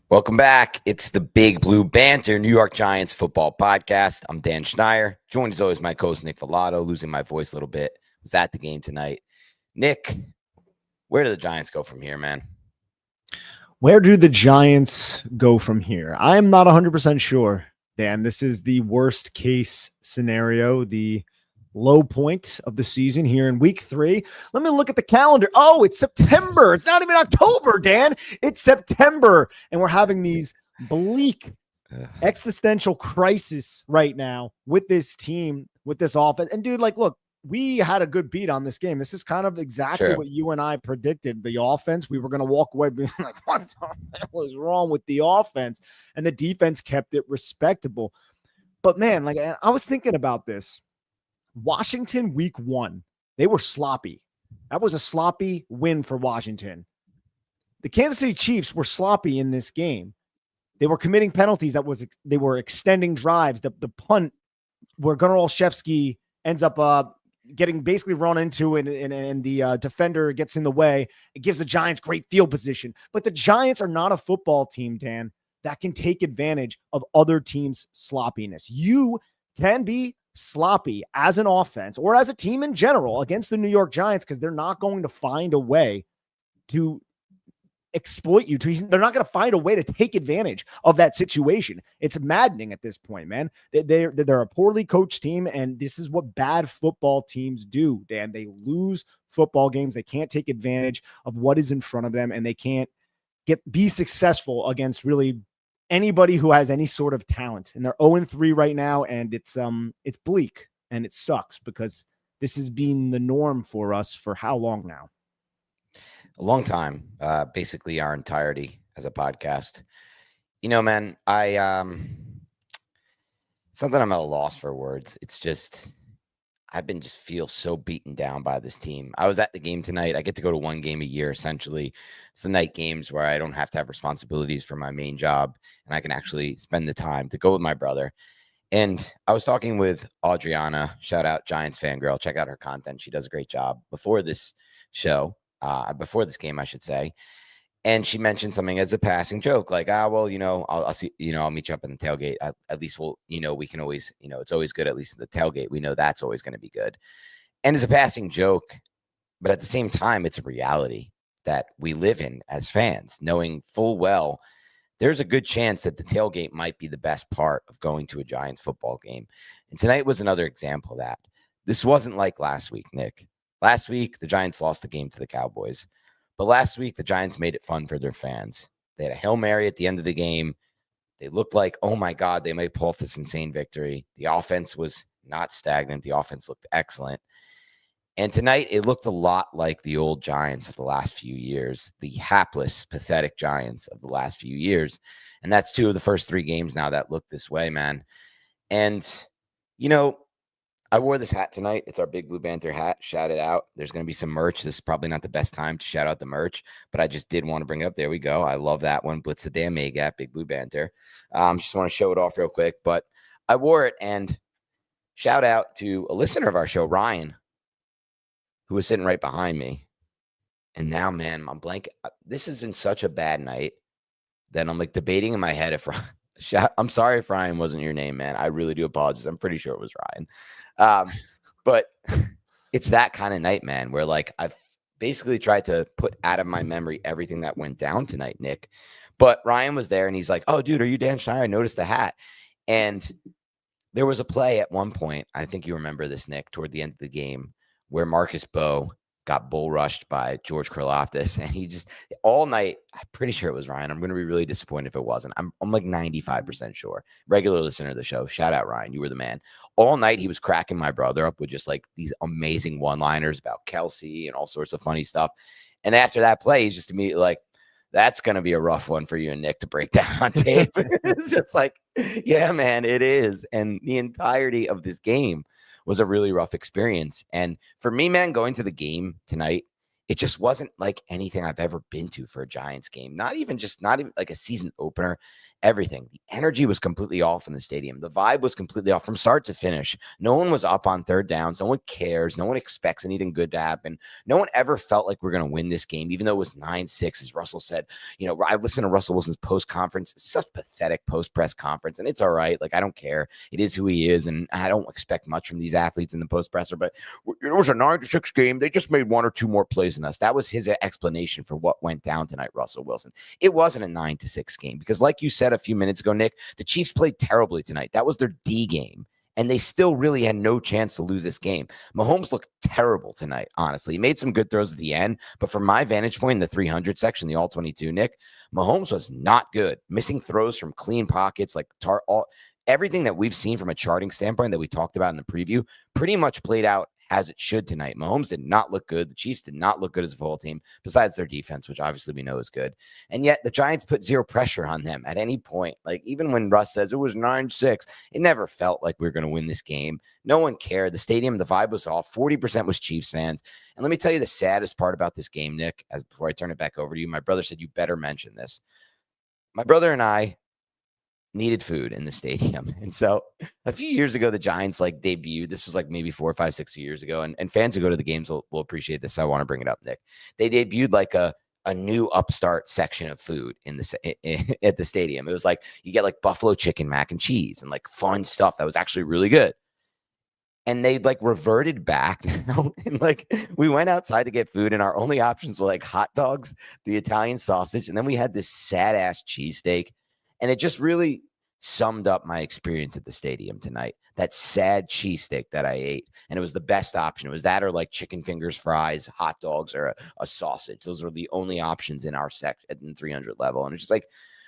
Welcome back. It's the Big Blue Banter New York Giants football podcast. I'm Dan Schneier. Joined as always my co-host Nick Falato. Losing my voice a little bit. Was at the game tonight. Nick, where do the Giants go from here, man? Where do the Giants go from here? I'm not 100% sure, Dan. This is the worst case scenario, the low point of the season here in week 3. Let me look at the calendar. Oh, it's September. It's not even October, Dan. It's September. And we're having these bleak existential crisis right now with this team, with this offense. And dude, look, we had a good beat on this game. This is kind of exactly what you and I predicted. The offense, we were going to walk away being like, what the hell is wrong with the offense? And the defense kept it respectable. But man, I was thinking about this. Washington week 1, they were sloppy. That was a sloppy win for Washington. The Kansas City Chiefs were sloppy in this game. They were committing penalties. They were extending drives. The punt where Gunnar Olszewski ends up getting basically run into and the defender gets in the way. It gives the Giants great field position. But the Giants are not a football team, Dan, that can take advantage of other teams' sloppiness. You can be sloppy as an offense or as a team in general against the New York Giants because they're not going to find a way to exploit you. They're not going to find a way to take advantage of that situation. It's maddening at this point, man. They're a poorly coached team, and this is what bad football teams do, Dan. They lose football games. They can't take advantage of what is in front of them, and they can't be successful against really anybody who has any sort of talent. And they're 0-3 right now, and it's bleak and it sucks because this has been the norm for us for how long now? A long time, basically our entirety as a podcast. You know, man, something I'm at a loss for words. It's just, I've been just feel so beaten down by this team. I was at the game tonight. I get to go to one game a year, essentially. It's the night games where I don't have to have responsibilities for my main job, and I can actually spend the time to go with my brother. And I was talking with Adriana, shout out Giants fangirl. Check out her content. She does a great job before this show. Before this game, I should say. And she mentioned something as a passing joke, like, well, I'll see, I'll meet you up in the tailgate. At least we can always, it's always good, at least at the tailgate. We know that's always going to be good. And it's a passing joke, but at the same time, it's a reality that we live in as fans, knowing full well there's a good chance that the tailgate might be the best part of going to a Giants football game. And tonight was another example of that. This wasn't like last week, Nick. Last week, the Giants lost the game to the Cowboys. But last week, the Giants made it fun for their fans. They had a Hail Mary at the end of the game. They looked like, oh, my God, they might pull off this insane victory. The offense was not stagnant. The offense looked excellent. And tonight, it looked a lot like the old Giants of the last few years, the hapless, pathetic Giants of the last few years. And that's 2 of the first 3 games now that look this way, man. And, I wore this hat tonight. It's our Big Blue Banter hat. Shout it out. There's going to be some merch. This is probably not the best time to shout out the merch, but I just did want to bring it up. There we go. I love that one. Blitz the damn Megat, Big Blue Banter. Just want to show it off real quick, but I wore it, and shout out to a listener of our show, Ryan, who was sitting right behind me. And now, man, I'm blank. This has been such a bad night that I'm debating in my head if I'm sorry if Ryan wasn't your name, man. I really do apologize. I'm pretty sure it was Ryan. But it's that kind of night, man, where I've basically tried to put out of my memory everything that went down tonight, Nick. But Ryan was there, and he's like, oh, dude, are you Dan Schneier? I noticed the hat. And there was a play at one point, I think you remember this, Nick, toward the end of the game, where Marcus Bowe got bull rushed by George Karlaftis, and he just all night, I'm pretty sure it was Ryan. I'm going to be really disappointed if it wasn't. I'm 95% sure. Regular listener of the show. Shout out, Ryan. You were the man. All night, he was cracking my brother up with just these amazing one-liners about Kelsey and all sorts of funny stuff. And after that play, he's just immediately like, that's going to be a rough one for you and Nick to break down on tape. It's just yeah, man, it is. And the entirety of this game was a really rough experience. And for me, man, going to the game tonight, It just wasn't like anything I've ever been to for a Giants game. Not even like a season opener. Everything. The energy was completely off in the stadium. The vibe was completely off from start to finish. No one was up on third downs. No one cares. No one expects anything good to happen. No one ever felt like we're going to win this game, even though it was 9-6, as Russell said. I listened to Russell Wilson's post-conference. Such pathetic post-press conference, and it's all right. Like, I don't care. It is who he is, and I don't expect much from these athletes in the post-presser, but it was a 9-6 game. They just made one or two more plays than us. That was his explanation for what went down tonight, Russell Wilson. It wasn't a 9-6 game because, like you said a few minutes ago, Nick, the Chiefs played terribly tonight. That was their D game, and they still really had no chance to lose this game. Mahomes looked terrible tonight, honestly. He made some good throws at the end, but from my vantage point in the 300 section, the all-22, Nick, Mahomes was not good. Missing throws from clean pockets, like everything that we've seen from a charting standpoint that we talked about in the preview pretty much played out as it should tonight. Mahomes did not look good. The Chiefs did not look good as a full team, besides their defense, which obviously we know is good. And yet the Giants put zero pressure on them at any point. Like, even when Russ says it was 9-6, it never felt like we were going to win this game. No one cared. The stadium, the vibe was off. 40% was Chiefs fans. And let me tell you the saddest part about this game, Nick, before I turn it back over to you. My brother said you better mention this. My brother and I needed food in the stadium. And so a few years ago, the Giants debuted. This was like maybe 4 or 5, 6 years ago. And fans who go to the games will appreciate this. So I want to bring it up, Nick. They debuted like a new upstart section of food at the stadium. It was like you get like buffalo chicken mac and cheese and like fun stuff that was actually really good. And they reverted back now. And we went outside to get food, and our only options were like hot dogs, the Italian sausage, and then we had this sad ass cheesesteak. And it just really summed up my experience at the stadium tonight. That sad cheesesteak that I ate. And it was the best option. It was that or like chicken fingers, fries, hot dogs, or a sausage. Those were the only options in our section at the 300 level. And it's just like,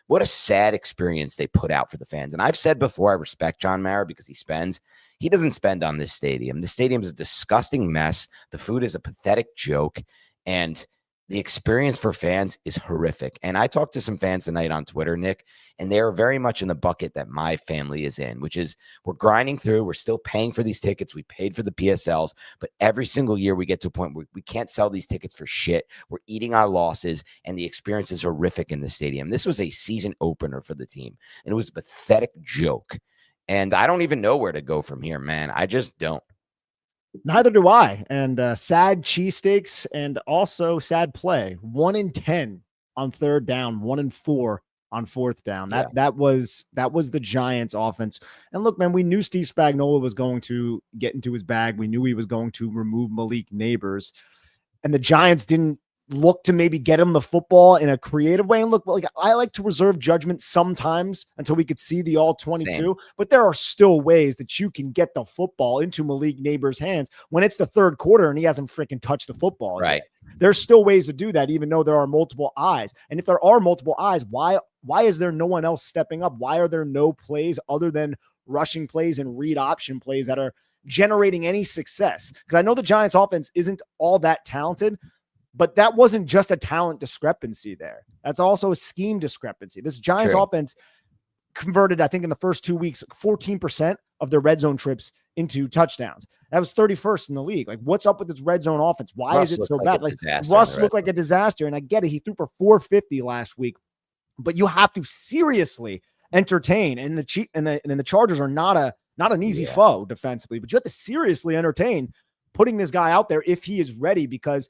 what a sad experience they put out for the fans. And I've said before, I respect John Mara because he doesn't spend on this stadium. The stadium is a disgusting mess. The food is a pathetic joke. And the experience for fans is horrific. And I talked to some fans tonight on Twitter, Nick, and they are very much in the bucket that my family is in, which is we're grinding through. We're still paying for these tickets. We paid for the PSLs, but every single year we get to a point where we can't sell these tickets for shit. We're eating our losses, and the experience is horrific in the stadium. This was a season opener for the team, and it was a pathetic joke. And I don't even know where to go from here, man. I just don't. Neither do I. And sad cheesesteaks and also sad play. 1 in 10 on third down, 1 in 4 on fourth down. That was the Giants offense. And look, man, we knew Steve Spagnuolo was going to get into his bag. We knew he was going to remove Malik Neighbors. And the Giants didn't look to maybe get him the football in a creative way. And look, I like to reserve judgment sometimes until we could see the all 22, Same. But there are still ways that you can get the football into Malik Neighbors' hands when it's the third quarter and he hasn't freaking touched the football. Right. Yet. There's still ways to do that, even though there are multiple eyes. And if there are multiple eyes, why is there no one else stepping up? Why are there no plays other than rushing plays and read option plays that are generating any success? Because I know the Giants offense isn't all that talented, but that wasn't just a talent discrepancy there. That's also a scheme discrepancy. This Giants offense converted, I think, in the first 2 weeks, 14% of their red zone trips into touchdowns. That was 31st in the league. Like, what's up with this red zone offense? Why is it so bad? Like, Russ looked like a disaster, and I get it. He threw for 450 last week, but you have to seriously entertain. And the Chargers are not an easy foe defensively, but you have to seriously entertain putting this guy out there if he is ready, because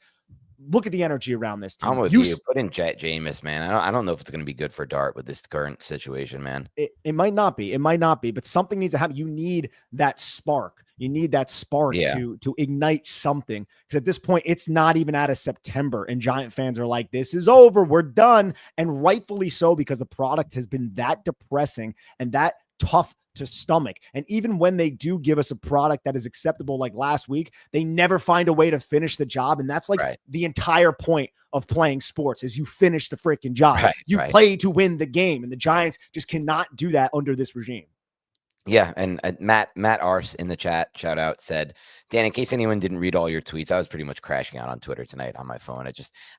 look at the energy around this team. I'm with you. Put in Jameis, man. I don't know if it's going to be good for Dart with this current situation, man. It might not be. It might not be, but something needs to happen. You need that spark. You need that spark to ignite something. Because at this point, it's not even out of September, and Giant fans are like, this is over. We're done. And rightfully so, because the product has been that depressing and that tough to stomach. And even when they do give us a product that is acceptable, like last week, they never find a way to finish the job. And that's the entire point of playing sports, is you finish the freaking job. You play to win the game, and the Giants just cannot do that under this regime. Yeah, and Matt Ars in the chat, shout out, said, Dan, in case anyone didn't read all your tweets, I was pretty much crashing out on Twitter tonight on my phone.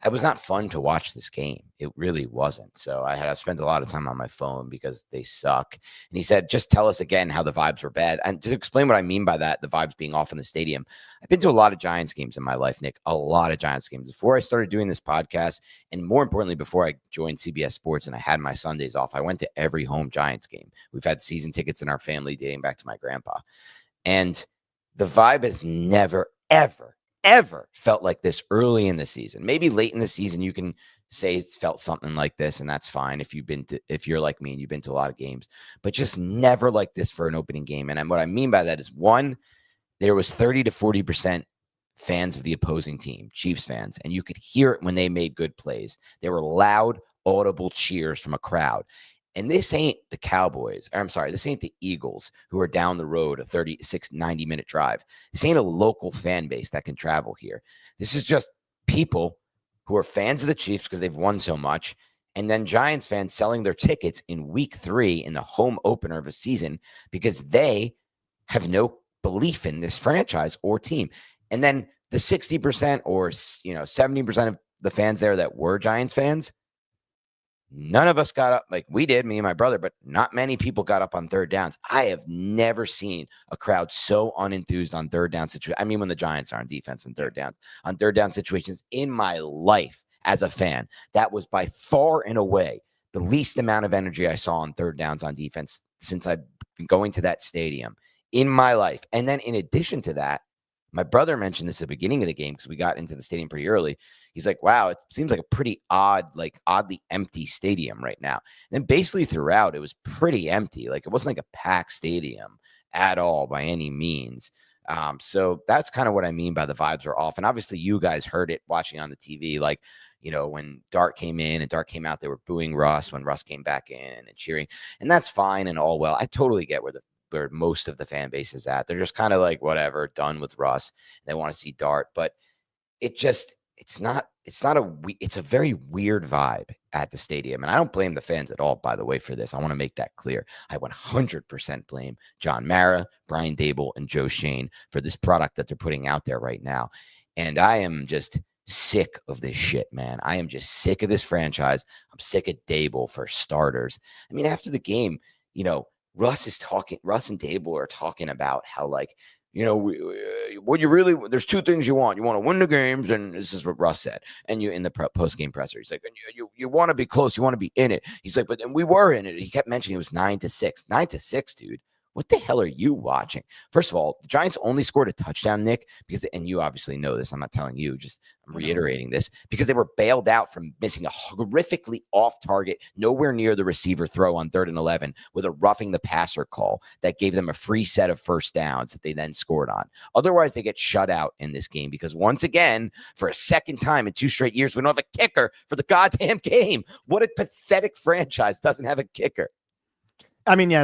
I was not fun to watch this game. It really wasn't. So I had to spend a lot of time on my phone because they suck. And he said, just tell us again how the vibes were bad. And to explain what I mean by that, the vibes being off in the stadium, I've been to a lot of Giants games in my life, Nick, a lot of Giants games. Before I started doing this podcast, and more importantly, before I joined CBS Sports and I had my Sundays off, I went to every home Giants game. We've had season tickets in our family dating back to my grandpa. And the vibe has never, ever, ever felt like this early in the season. Maybe late in the season, you can say it's felt something like this, and that's fine if you're like me and you've been to a lot of games, but just never like this for an opening game. And what I mean by that is, one, there was 30 to 40% fans of the opposing team, Chiefs fans, and you could hear it when they made good plays. There were loud, audible cheers from a crowd. And this ain't the Cowboys. Or I'm sorry, this ain't the Eagles who are down the road a 36, 90-minute drive. This ain't a local fan base that can travel here. This is just people who are fans of the Chiefs because they've won so much, and then Giants fans selling their tickets in week 3 in the home opener of a season because they have no belief in this franchise or team. And then the 60% or 70% of the fans there that were Giants fans, none of us got up like we did, me and my brother, but not many people got up on third downs. I have never seen a crowd so unenthused on third down situations. I mean, when the Giants are on defense and on third down situations in my life as a fan. That was by far and away the least amount of energy I saw on third downs on defense since I've been going to that stadium in my life. And then in addition to that, my brother mentioned this at the beginning of the game because we got into the stadium pretty early. He's like, wow, it seems like a pretty oddly empty stadium right now. And then basically throughout, it was pretty empty. Like it wasn't like a packed stadium at all by any means. So that's kind of what I mean by the vibes are off. And obviously you guys heard it watching on the TV. Like, when Dart came in and Dart came out, they were booing Russ when Russ came back in and cheering. And that's fine and all well. I totally get where most of the fan base is at. They're just kind of like, whatever, done with Russ. They want to see Dart. But it's a very weird vibe at the stadium. And I don't blame the fans at all, by the way, for this. I want to make that clear. I 100% blame John Mara, Brian Dable, and Joe Shane for this product that they're putting out there right now. And I am just sick of this shit, man. I am just sick of this franchise. I'm sick of Dable for starters. I mean, after the game, Russ and Dable are talking about how, like, there's two things you want. You want to win the games, and this is what Russ said. And in the post-game presser, he's like, and you want to be close, you want to be in it. He's like, but then we were in it. He kept mentioning it was 9-6. 9-6, dude. What the hell are you watching? First of all, the Giants only scored a touchdown, Nick, and you obviously know this. I'm not telling you, I'm reiterating this, because they were bailed out from missing a horrifically off-target, nowhere near the receiver throw on 3rd and 11 with a roughing the passer call that gave them a free set of first downs that they then scored on. Otherwise, they get shut out in this game because, once again, for a second time in 2 straight years, we don't have a kicker for the goddamn game. What a pathetic franchise doesn't have a kicker. I mean, yeah,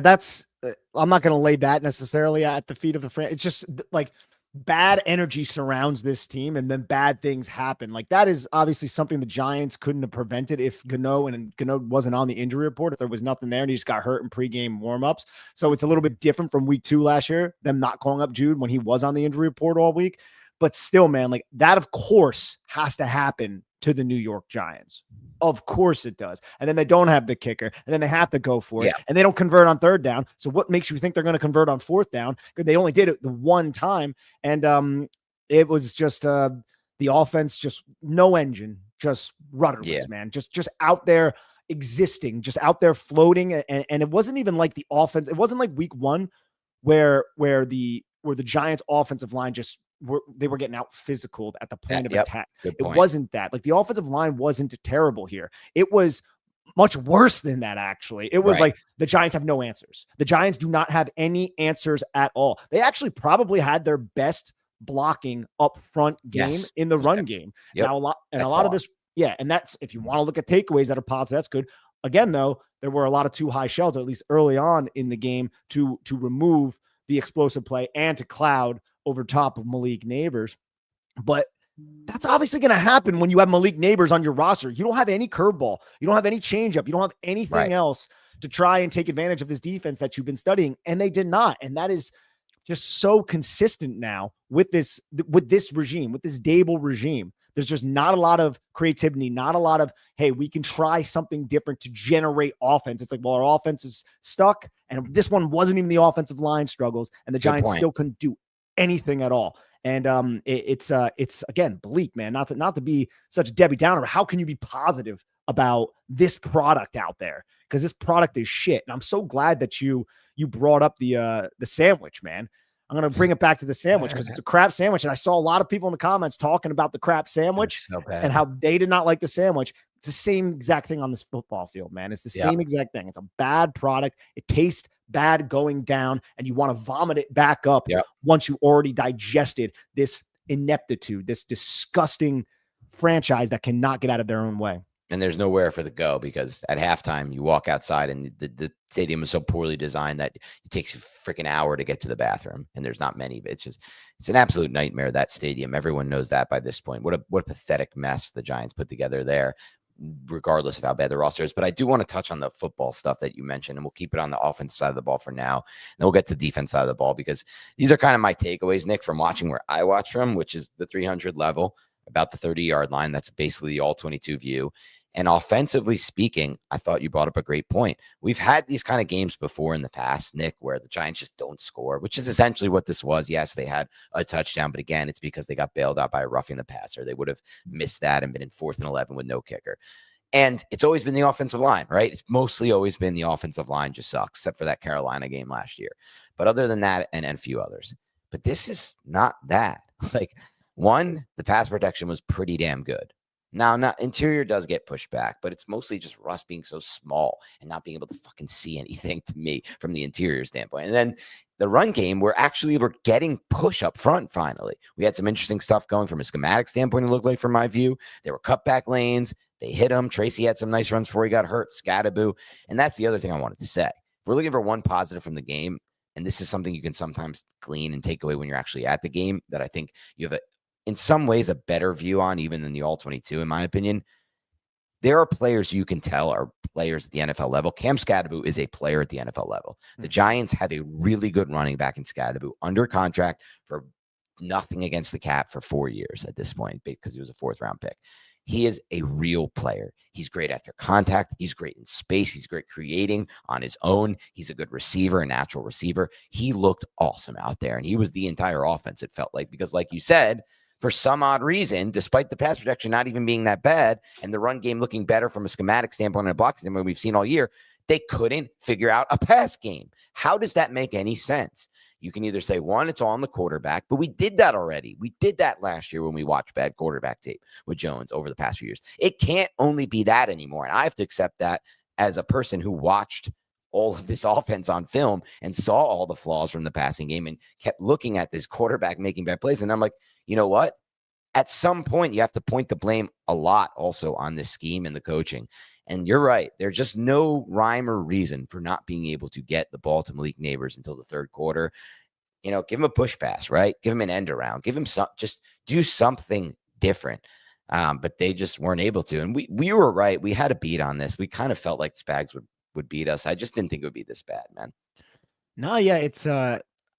I'm not going to lay that necessarily at the feet of the franchise. It's just like bad energy surrounds this team, and then bad things happen. Like, that is obviously something the Giants couldn't have prevented if Gano wasn't on the injury report, if there was nothing there and he just got hurt in pregame warmups. So it's a little bit different from week 2 last year, them not calling up Jude when he was on the injury report all week. But still, man, like, that of course has to happen to the New York Giants. Of course it does. And then they don't have the kicker, and then they have to go for it, and they don't convert on 3rd down. So what makes you think they're going to convert on 4th down? Because they only did it the one time. And it was just the offense, just no engine, just rudderless, man. Just out there existing, just out there floating. And it wasn't even like the offense. It wasn't like week 1 where the Giants offensive line they were getting out physical at the point of attack. It wasn't that. Like, the offensive line wasn't terrible here. It was much worse than that, actually. It was like the Giants have no answers. The Giants do not have any answers at all. They actually probably had their best blocking up front game in the run game. Now, a lot of this, and that's, if you want to look at takeaways that are positive, that's good. Again, though, there were a lot of too high shells, at least early on in the game, to remove the explosive play and to cloud over top of Malik Neighbors. But that's obviously going to happen when you have Malik Neighbors on your roster. You don't have any curveball. You don't have any changeup. You don't have anything else to try and take advantage of this defense that you've been studying, and they did not. And that is just so consistent now with this regime, with this Dable regime. There's just not a lot of creativity, not a lot of, hey, we can try something different to generate offense. It's like, well, our offense is stuck, and this one wasn't even the offensive line struggles, and the Giants still couldn't do anything at all. And it's again bleak, man. Not to be such a Debbie Downer, but how can you be positive about this product out there? Because this product is shit. And I'm so glad that you brought up the sandwich, man. I'm going to bring it back to the sandwich because it's a crap sandwich. And I saw a lot of people in the comments talking about the crap sandwich and how they did not like the sandwich. It's the same exact thing on this football field, man. It's the same exact thing. It's a bad product. It tastes bad going down, and you want to vomit it back up once you already digested this ineptitude, this disgusting franchise that cannot get out of their own way. And there's nowhere for the go, because at halftime you walk outside and the stadium is so poorly designed that it takes a freaking hour to get to the bathroom, and there's not many. But it's an absolute nightmare, that stadium. Everyone knows that by this point. What a pathetic mess the Giants put together there, regardless of how bad the roster is. But I do want to touch on the football stuff that you mentioned, and we'll keep it on the offense side of the ball for now. And then we'll get to the defense side of the ball, because these are kind of my takeaways, Nick, from watching where I watch from, which is the 300 level, about the 30-yard line. That's basically the all-22 view. And offensively speaking, I thought you brought up a great point. We've had these kind of games before in the past, Nick, where the Giants just don't score, which is essentially what this was. Yes, they had a touchdown, but again, it's because they got bailed out by a roughing the passer. They would have missed that and been in 4th and 11 with no kicker. And it's always been the offensive line, right? It's mostly always been the offensive line just sucks, except for that Carolina game last year. But other than that, and a few others. But this is not that. Like, one, the pass protection was pretty damn good. Now, interior does get pushed back, but it's mostly just Russ being so small and not being able to fucking see anything to me from the interior standpoint. And then the run game, we're getting push up front finally. We had some interesting stuff going from a schematic standpoint, it looked like, from my view. There were cutback lanes. They hit him. Tracy had some nice runs before he got hurt. Scattaboo. And that's the other thing I wanted to say. If we're looking for one positive from the game, and this is something you can sometimes glean and take away when you're actually at the game, that I think you have in some ways a better view on even than the all-22, in my opinion. There are players you can tell are players at the NFL level. Cam Scattaboo is a player at the NFL level. The Giants have a really good running back in Scattaboo under contract for nothing against the cap for 4 years at this point, because he was a 4th-round pick. He is a real player. He's great after contact. He's great in space. He's great creating on his own. He's a good receiver, a natural receiver. He looked awesome out there, and he was the entire offense, it felt like, because like you said, for some odd reason, despite the pass protection not even being that bad and the run game looking better from a schematic standpoint and a block standpoint we've seen all year, they couldn't figure out a pass game. How does that make any sense? You can either say, one, it's all on the quarterback, but we did that already. We did that last year when we watched bad quarterback tape with Jones over the past few years. It can't only be that anymore. And I have to accept that as a person who watched all of this offense on film and saw all the flaws from the passing game and kept looking at this quarterback making bad plays. And I'm like, you know what? At some point, you have to point the blame a lot also on this scheme and the coaching. And you're right. There's just no rhyme or reason for not being able to get the ball to Malik Neighbors until the 3rd quarter. You know, give him a push pass, right? Give him an end around. Give him some, just do something different. But they just weren't able to. And we were right. We had a beat on this. We kind of felt like Spags would beat us. I just didn't think it would be this bad, man. No, yeah, it's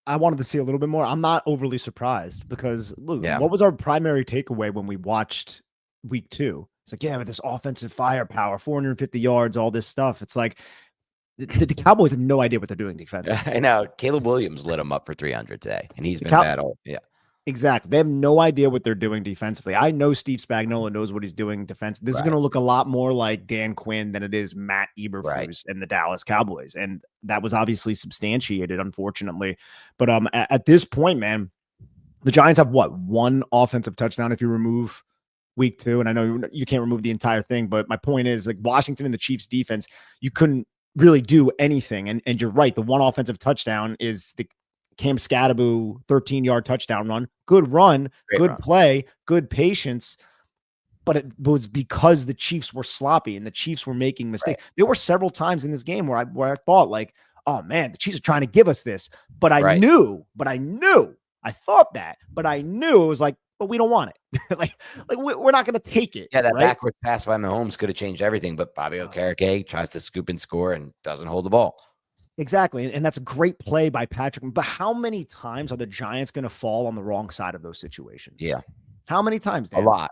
I wanted to see a little bit more. I'm not overly surprised because look, what was our primary takeaway when we watched week 2? It's like, yeah, with this offensive firepower, 450 yards, all this stuff. It's like the Cowboys have no idea what they're doing defensively. I know. Caleb Williams lit him up for 300 today, and he's been bad all. Yeah. Exactly. They have no idea what they're doing defensively. I know Steve Spagnuolo knows what he's doing defensively. This is going to look a lot more like Dan Quinn than it is Matt Eberflus and the Dallas Cowboys. And that was obviously substantiated, unfortunately. But at this point, man, the Giants have one offensive touchdown if you remove week 2. And I know you can't remove the entire thing, but my point is, like, Washington and the Chiefs defense, you couldn't really do anything. And you're right. The one offensive touchdown is the Cam Scattaboo 13-yard touchdown run. Good run, good play, good patience. But it was because the Chiefs were sloppy and the Chiefs were making mistakes. There were several times in this game where I thought, like, oh man, the Chiefs are trying to give us this. But I knew, I thought that, but I knew it was like, but we don't want it. We're not going to take it. Yeah, that Right. backwards pass by Mahomes could have changed everything, but Bobby Oh, Okereke tries to scoop and score and doesn't hold the ball. exactly. And that's a great play by Patrick. But how many times are the Giants going to fall on the wrong side of those situations? Yeah, How many times, a Dan? lot.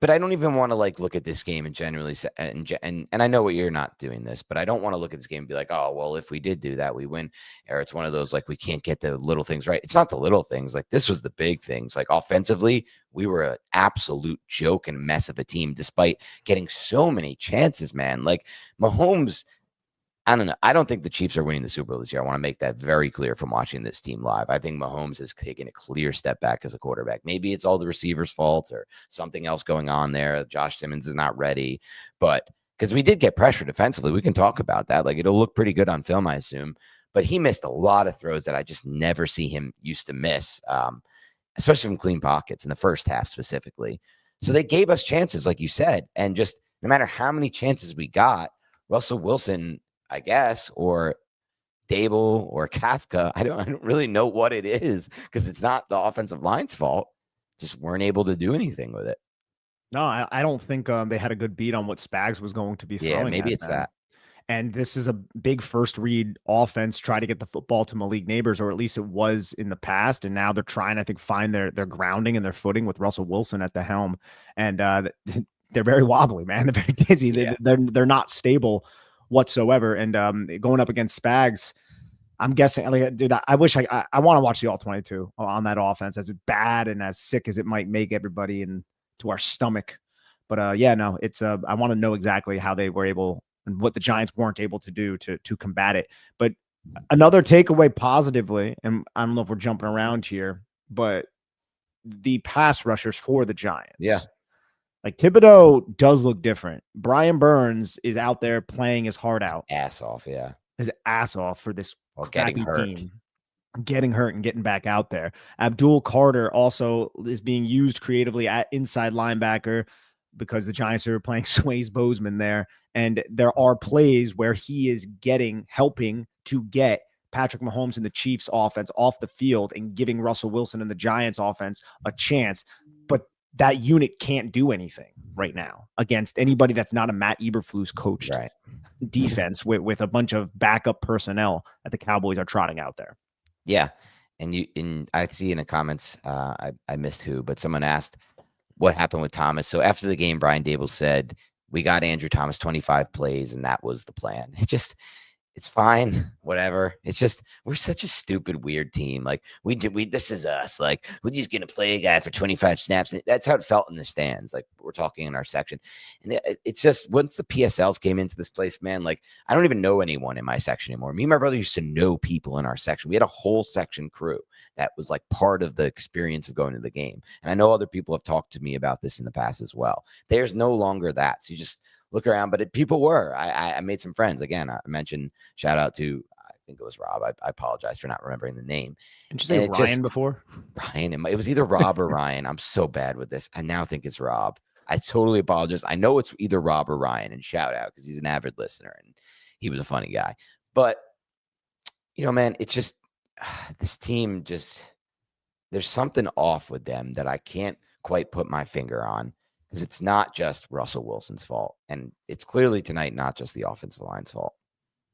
But I don't even want to like look at this game and generally say, and I know what you're not doing this, but I don't want to look at this game and be like, oh well, if we did do that, we win. Or it's one of those like we can't get the little things right. It's not the little things. Like this was the big things. Like offensively, we were an absolute joke and mess of a team, despite getting so many chances. Man, like Mahomes. I don't know. I don't think the Chiefs are winning the Super Bowl this year. I want to make that very clear from watching this team live. I think Mahomes has taken a clear step back as a quarterback. Maybe it's all the receiver's fault or something else going on there. Josh Simmons is not ready, but because we did get pressure defensively, we can talk about that. Like it'll look pretty good on film, I assume. But he missed a lot of throws that I just never see him used to miss, especially from clean pockets in the first half specifically. So they gave us chances, like you said, and just no matter how many chances we got, Russell Wilson, I guess, or Dable or Kafka. I don't really know what it is because it's not the offensive line's fault. Just weren't able to do anything with it. No, I don't think they had a good beat on what Spags was going to be Yeah, throwing maybe at it's them. that. And this is a big first read offense, try to get the football to Malik Neighbors, or at least it was in the past. And now they're trying, I think, find their grounding and their footing with Russell Wilson at the helm. And they're very wobbly, man. They're very dizzy. Yeah. They're not stable whatsoever. And going up against Spags, I'm guessing, like, dude, I wish I want to watch the all 22 on that offense, as bad and as sick as it might make everybody and to our stomach. But yeah, no, it's I want to know exactly how they were able and what the Giants weren't able to do to combat it. But another takeaway positively, and I don't know if we're jumping around here, but the pass rushers for the Giants. Yeah. Like Thibodeau does look different. Brian Burns is out there playing his heart out, Ass off. Yeah. his ass off for this Or getting crappy hurt. team, getting hurt and getting back out there. Abdul Carter also is being used creatively at inside linebacker because the Giants are playing Swayze Bozeman there. And there are plays where he is helping to get Patrick Mahomes and the Chiefs offense off the field and giving Russell Wilson and the Giants offense a chance. But that unit can't do anything right now against anybody that's not a Matt Eberflus coached defense with a bunch of backup personnel that the Cowboys are trotting out there. Yeah. And I see in the comments, I missed who, but someone asked what happened with Thomas. So after the game, Brian Dable said, we got Andrew Thomas 25 plays, and that was the plan. It's fine, whatever. It's just we're such a stupid, weird team. Like this is us. Like we're just gonna play a guy for 25 snaps. And that's how it felt in the stands. Like we're talking in our section, and it's just once the PSLs came into this place, man. Like I don't even know anyone in my section anymore. Me and my brother used to know people in our section. We had a whole section crew that was like part of the experience of going to the game. And I know other people have talked to me about this in the past as well. There's no longer that. So you just look around, but people were. I made some friends. Again, I mentioned shout out to I think it was Rob. I apologize for not remembering the name. Did you say Ryan before? Ryan. It was either Rob or Ryan. I'm so bad with this. I now think it's Rob. I totally apologize. I know it's either Rob or Ryan, and shout out because he's an avid listener and he was a funny guy. But man, it's just this team just there's something off with them that I can't quite put my finger on. Because it's not just Russell Wilson's fault. And it's clearly tonight not just the offensive line's fault.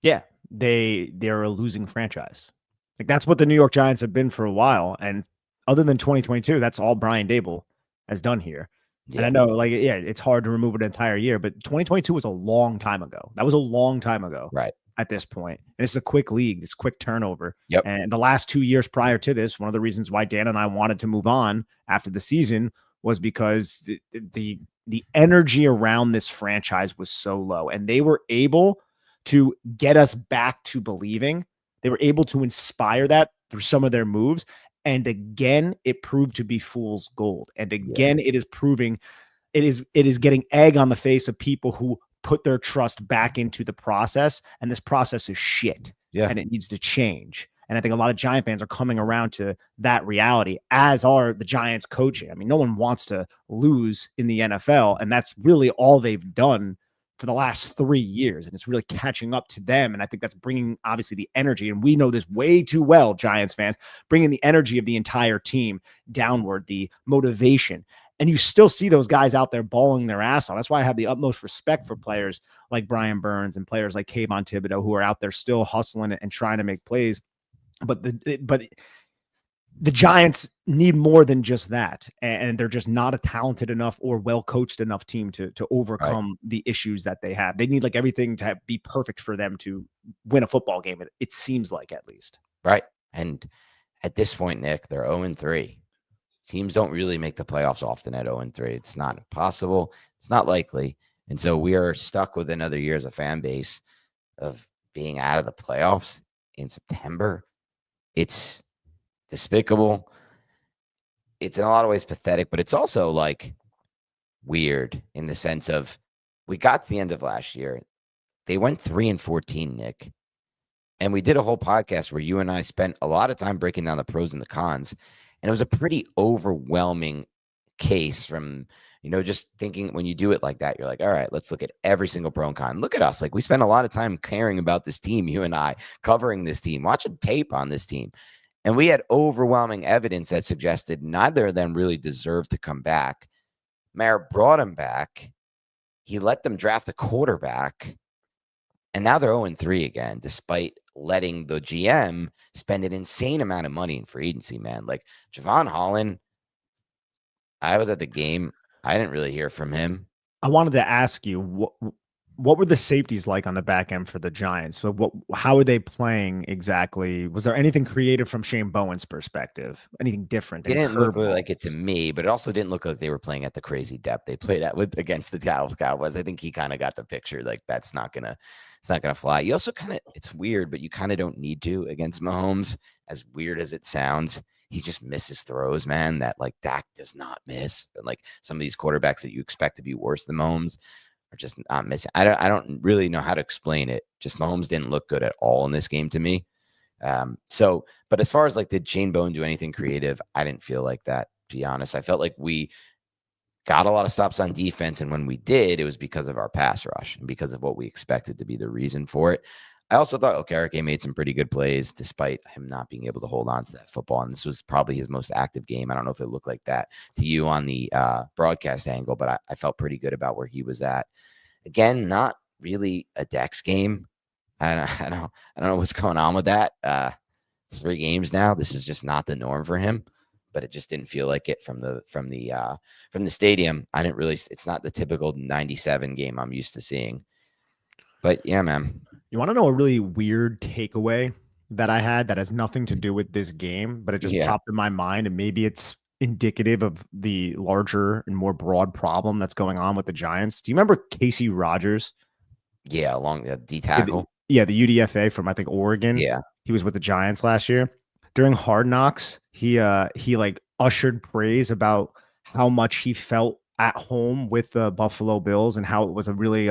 Yeah, they're a losing franchise. Like that's what the New York Giants have been for a while. And other than 2022, that's all Brian Dable has done here. Yeah. And I know, it's hard to remove an entire year, but 2022 was a long time ago. That was a long time ago. Right. At this point. And it's a quick league, this quick turnover. Yep. And the last 2 years prior to this, one of the reasons why Dan and I wanted to move on after the season was because the energy around this franchise was so low, and they were able to get us back to believing. They were able to inspire that through some of their moves. And again, it proved to be fool's gold. And again, it is proving it is getting egg on the face of people who put their trust back into the process. And this process is shit. Yeah. And it needs to change. And I think a lot of Giant fans are coming around to that reality, as are the Giants coaching. I mean, no one wants to lose in the NFL, and that's really all they've done for the last 3 years, and it's really catching up to them. And I think that's bringing obviously the energy, and we know this way too well, Giants fans, bringing the energy of the entire team downward, the motivation. And you still see those guys out there balling their ass off. That's why I have the utmost respect for players like Brian Burns and players like Kayvon Thibodeau, who are out there still hustling and trying to make plays. But the Giants need more than just that, and they're just not a talented enough or well coached enough team to overcome the issues that they have. They need like everything to be perfect for them to win a football game. It seems like, at least. Right. And at this point, Nick, they're 0-3. Teams don't really make the playoffs often at 0-3. It's not impossible. It's not likely. And so we are stuck with another year as a fan base of being out of the playoffs in September. It's despicable. It's in a lot of ways pathetic, but it's also like weird in the sense of we got to the end of last year. They went 3-14, Nick. And we did a whole podcast where you and I spent a lot of time breaking down the pros and the cons. And it was a pretty overwhelming case from, just thinking when you do it like that, you're like, all right, let's look at every single pro and con. Look at us. Like we spent a lot of time caring about this team, you and I, covering this team, watching tape on this team. And we had overwhelming evidence that suggested neither of them really deserved to come back. Mayer brought him back. He let them draft a quarterback. And now they're 0-3 again, despite letting the GM spend an insane amount of money in free agency, man. Like Javon Holland, I was at the game. I didn't really hear from him. I wanted to ask you, what were the safeties like on the back end for the Giants? So how are they playing exactly? Was there anything creative from Shane Bowen's perspective? Anything different? It didn't look like it to me, but it also didn't look like they were playing at the crazy depth they played at against the Cowboys. I think he kind of got the picture. Like it's not gonna fly. You also it's weird, but you kind of don't need to against Mahomes. As weird as it sounds, he just misses throws, man, that like Dak does not miss. And like some of these quarterbacks that you expect to be worse than Mahomes are just not missing. I don't really know how to explain it. Just Mahomes didn't look good at all in this game to me. But as far as like, did Shane Bowen do anything creative? I didn't feel like that, to be honest. I felt like we got a lot of stops on defense. And when we did, it was because of our pass rush and because of what we expected to be the reason for it. I also thought Okereke made some pretty good plays despite him not being able to hold on to that football. And this was probably his most active game. I don't know if it looked like that to you on the broadcast angle, but I felt pretty good about where he was at. Again, not really a Dex game. I don't know what's going on with that. 3 games now. This is just not the norm for him, but it just didn't feel like it from the stadium. I didn't really. It's not the typical 97 game I'm used to seeing. But yeah, man. You want to know a really weird takeaway that I had that has nothing to do with this game, but it just popped in my mind, and maybe it's indicative of the larger and more broad problem that's going on with the Giants. Do you remember Casey Rogers? Yeah, along the D tackle. The UDFA from, I think, Oregon. Yeah. He was with the Giants last year. During Hard Knocks, he like ushered praise about how much he felt at home with the Buffalo Bills and how it was a really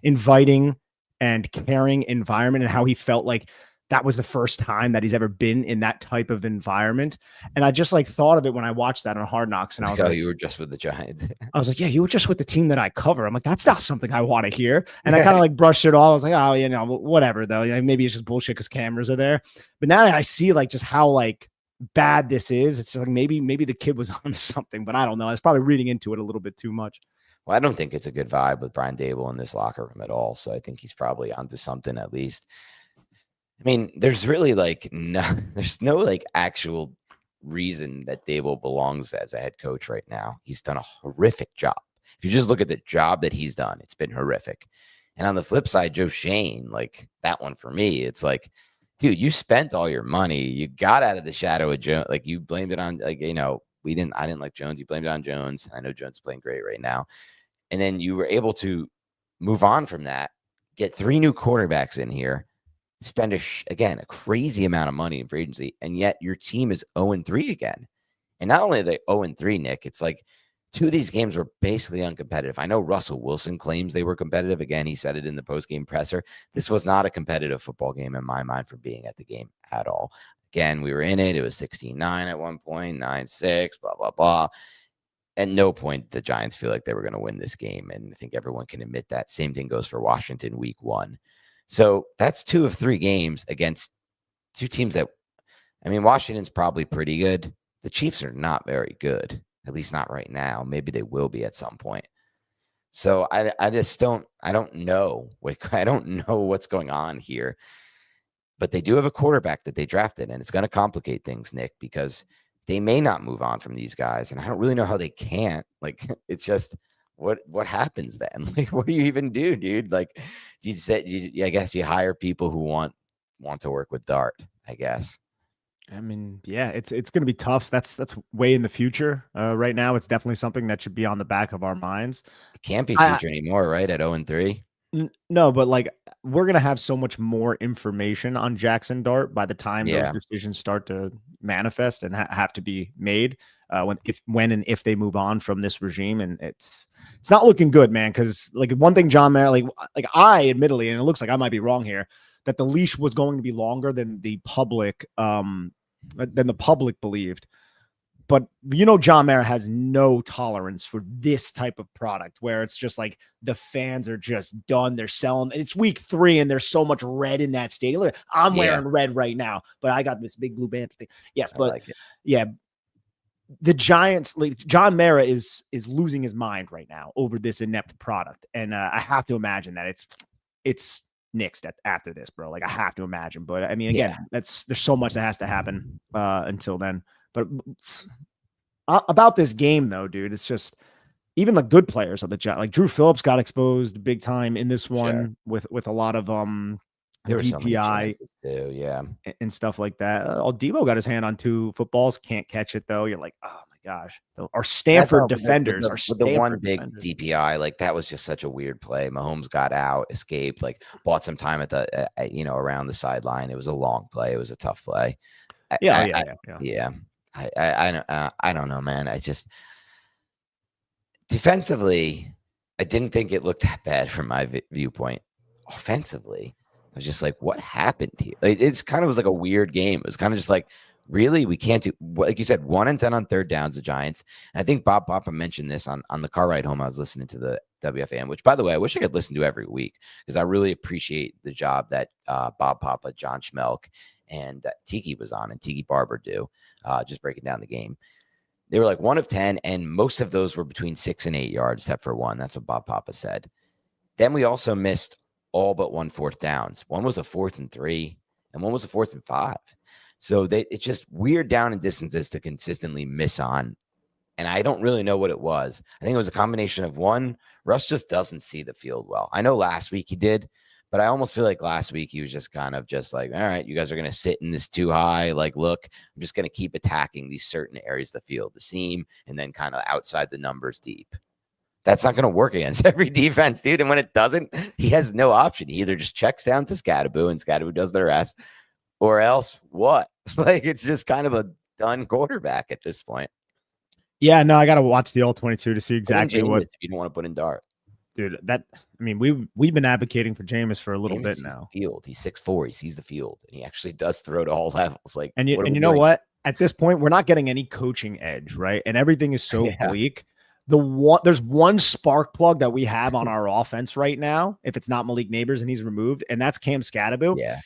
inviting and caring environment, and how he felt like that was the first time that he's ever been in that type of environment. And I just like thought of it when I watched that on Hard Knocks, and I was like, you were just with the Giants. I was like, yeah, you were just with the team that I cover. I'm like, that's not something I want to hear. And I kind of like brushed it off. I was like, oh, whatever though. Maybe it's just bullshit because cameras are there. But now I see like just how like bad this is. It's just like maybe the kid was on something, but I don't know. I was probably reading into it a little bit too much. Well, I don't think it's a good vibe with Brian Daboll in this locker room at all. So I think he's probably onto something at least. I mean, there's really there's no like actual reason that Daboll belongs as a head coach right now. He's done a horrific job. If you just look at the job that he's done, it's been horrific. And on the flip side, Joe Shane, like that one for me, it's like, dude, you spent all your money. You got out of the shadow of Jones. Like you blamed it on, like, I didn't like Jones. You blamed it on Jones. I know Jones is playing great right now. And then you were able to move on from that, get 3 new quarterbacks in here, spend a crazy amount of money in free agency, and yet your team is 0-3 again. And not only are they 0-3, Nick, it's like 2 of these games were basically uncompetitive. I know Russell Wilson claims they were competitive. Again, he said it in the post-game presser. This was not a competitive football game in my mind for being at the game at all. Again, we were in it. It was 16-9 at one point, 9-6, blah, blah, blah. at no point the Giants feel like they were going to win this game. And I think everyone can admit that. Same thing goes for Washington week 1. So that's 2 of 3 games against 2 teams that, I mean, Washington's probably pretty good. The Chiefs are not very good, at least not right now. Maybe they will be at some point. So I just don't know. I don't know what's going on here. But they do have a quarterback that they drafted, and it's going to complicate things, Nick, because they may not move on from these guys, and I don't really know how they can't. Like, it's just what happens then? Like, what do you even do, dude? Like, you said, I guess you hire people who want to work with Dart, I guess. I mean, yeah, it's going to be tough. That's way in the future. Right now, it's definitely something that should be on the back of our minds. It can't be future anymore, right? At 0-3. No, but like we're gonna have so much more information on Jackson Dart by the time those decisions start to manifest and have to be made when and if they move on from this regime, and it's not looking good, man. Because like one thing, John Mara, like I admittedly, and it looks like I might be wrong here, that the leash was going to be longer than the public believed. But John Mara has no tolerance for this type of product where it's just like the fans are just done. They're selling. It's week 3 and there's so much red in that stadium. Look, I'm wearing red right now, but I got this big blue band thing. Yes, but the Giants, like John Mara is losing his mind right now over this inept product. And I have to imagine that it's nixed after this, bro. Like I have to imagine. But I mean, again, there's so much that has to happen until then. But about this game, though, dude, it's just even the good players of the Giants, like Drew Phillips got exposed big time in this one with a lot of there were DPI too, and stuff like that. Debo got his hand on 2 footballs, can't catch it though. You're like, oh my gosh, our Stanford defenders are the one big DPI. Like that was just such a weird play. Mahomes got out, escaped, like bought some time at the around the sideline. It was a long play. It was a tough play. I don't know, man. I just defensively, I didn't think it looked that bad from my viewpoint. Offensively, I was just like, what happened here? Like, it's kind of was like a weird game. It was kind of just like, really, we can't do, like you said, 1 and 10 on third downs, the Giants. And I think Bob Papa mentioned this on the car ride home. I was listening to the WFAN, which, by the way, I wish I could listen to every week because I really appreciate the job that Bob Papa, John Schmelk, and Tiki was on, and Tiki Barber do, just breaking down the game. They were like 1 of 10, and most of those were between 6 and 8 yards, except for 1. That's what Bob Papa said. Then we also missed all but 1 4th downs. 1 was a 4th and 3, and 1 was a 4th and 5. So it's just weird down and distances to consistently miss on. And I don't really know what it was. I think it was a combination of 1, Russ just doesn't see the field well. I know last week he did, but I almost feel like last week he was just kind of just like, all right, you guys are going to sit in this too high. Like, look, I'm just going to keep attacking these certain areas of the field, the seam, and then kind of outside the numbers deep. That's not going to work against every defense, dude. And when it doesn't, he has no option. He either just checks down to Scadaboo and Scadaboo does the rest, or else what? Like, it's just kind of a done quarterback at this point. Yeah, no, I got to watch the all-22 to see exactly what. If you don't want to put in Dart. Dude, I mean, we've been advocating for Jameis for a little bit now. Field. He's 6'4". He sees the field, and he actually does throw to all levels. Like, and you know what? At this point, we're not getting any coaching edge, right? And everything is so bleak. There's one spark plug that we have on our offense right now. If it's not Malik Neighbors and he's removed, and that's Cam Scadaboo. Yeah.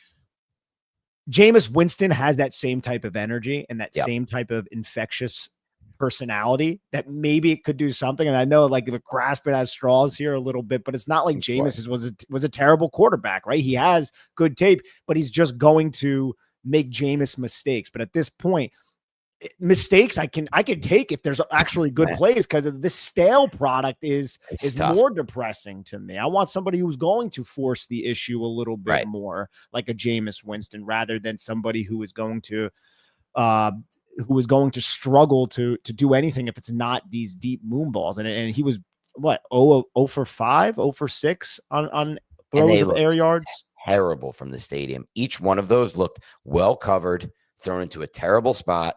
Jameis Winston has that same type of energy and that same type of infectious personality that maybe it could do something. And I know like the grasping at straws here a little bit, but it's not like Jameis was a terrible quarterback, right? He has good tape, but he's just going to make Jameis mistakes. But at this point, mistakes I can take if there's actually good plays, because this stale product is more depressing to me. I want somebody who's going to force the issue a little bit more, like a Jameis Winston, rather than somebody who is going to struggle to do anything if it's not these deep moon balls. And he was what 0 for 5, 0 for 6 on throws of air yards. Terrible from the stadium. Each one of those looked well covered, thrown into a terrible spot.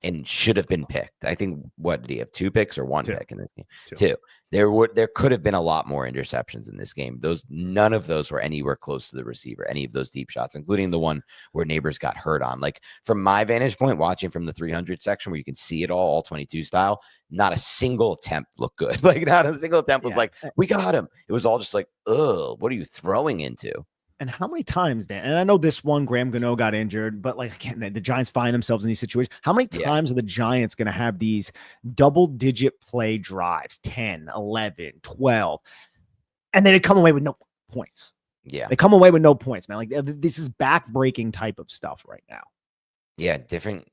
and should have been picked. I think, what did he have, 2 picks or 1 Two. pick in this game? Two. 2. There could have been a lot more interceptions in this game. None of those were anywhere close to the receiver, any of those deep shots, including the one where Neighbors got hurt on. Like, from my vantage point, watching from the 300 section where you can see it all 22 style, not a single attempt looked good. Like, not a single attempt was like, we got him. It was all just like, ugh, what are you throwing into? And how many times, Dan? And I know this one, Graham Gano got injured, but like, again, the Giants find themselves in these situations. How many times are the Giants going to have these double-digit play drives, 10, 11, 12, and then they come away with no points? Yeah. They come away with no points, man. Like, this is back-breaking type of stuff right now. Yeah, different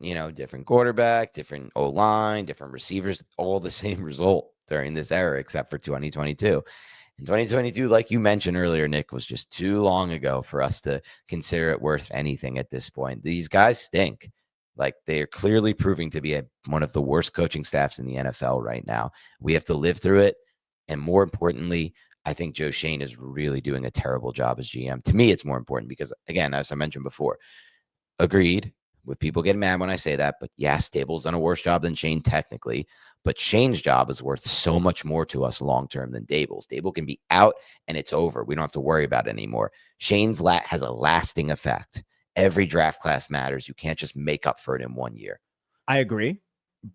quarterback, different O-line, different receivers, all the same result during this era, except for 2022. In 2022, like you mentioned earlier, Nick, was just too long ago for us to consider it worth anything at this point. These guys stink. Like, they are clearly proving to be one of the worst coaching staffs in the NFL right now. We have to live through it. And more importantly, I think Joe Schoen is really doing a terrible job as GM. To me, it's more important because, again, as I mentioned before, agreed with people getting mad when I say that, but yeah, Stable's done a worse job than Schoen technically, but Schoen's job is worth so much more to us long-term than Dable's. Dable can be out and it's over. We don't have to worry about it anymore. Schoen's has a lasting effect. Every draft class matters. You can't just make up for it in 1 year. I agree.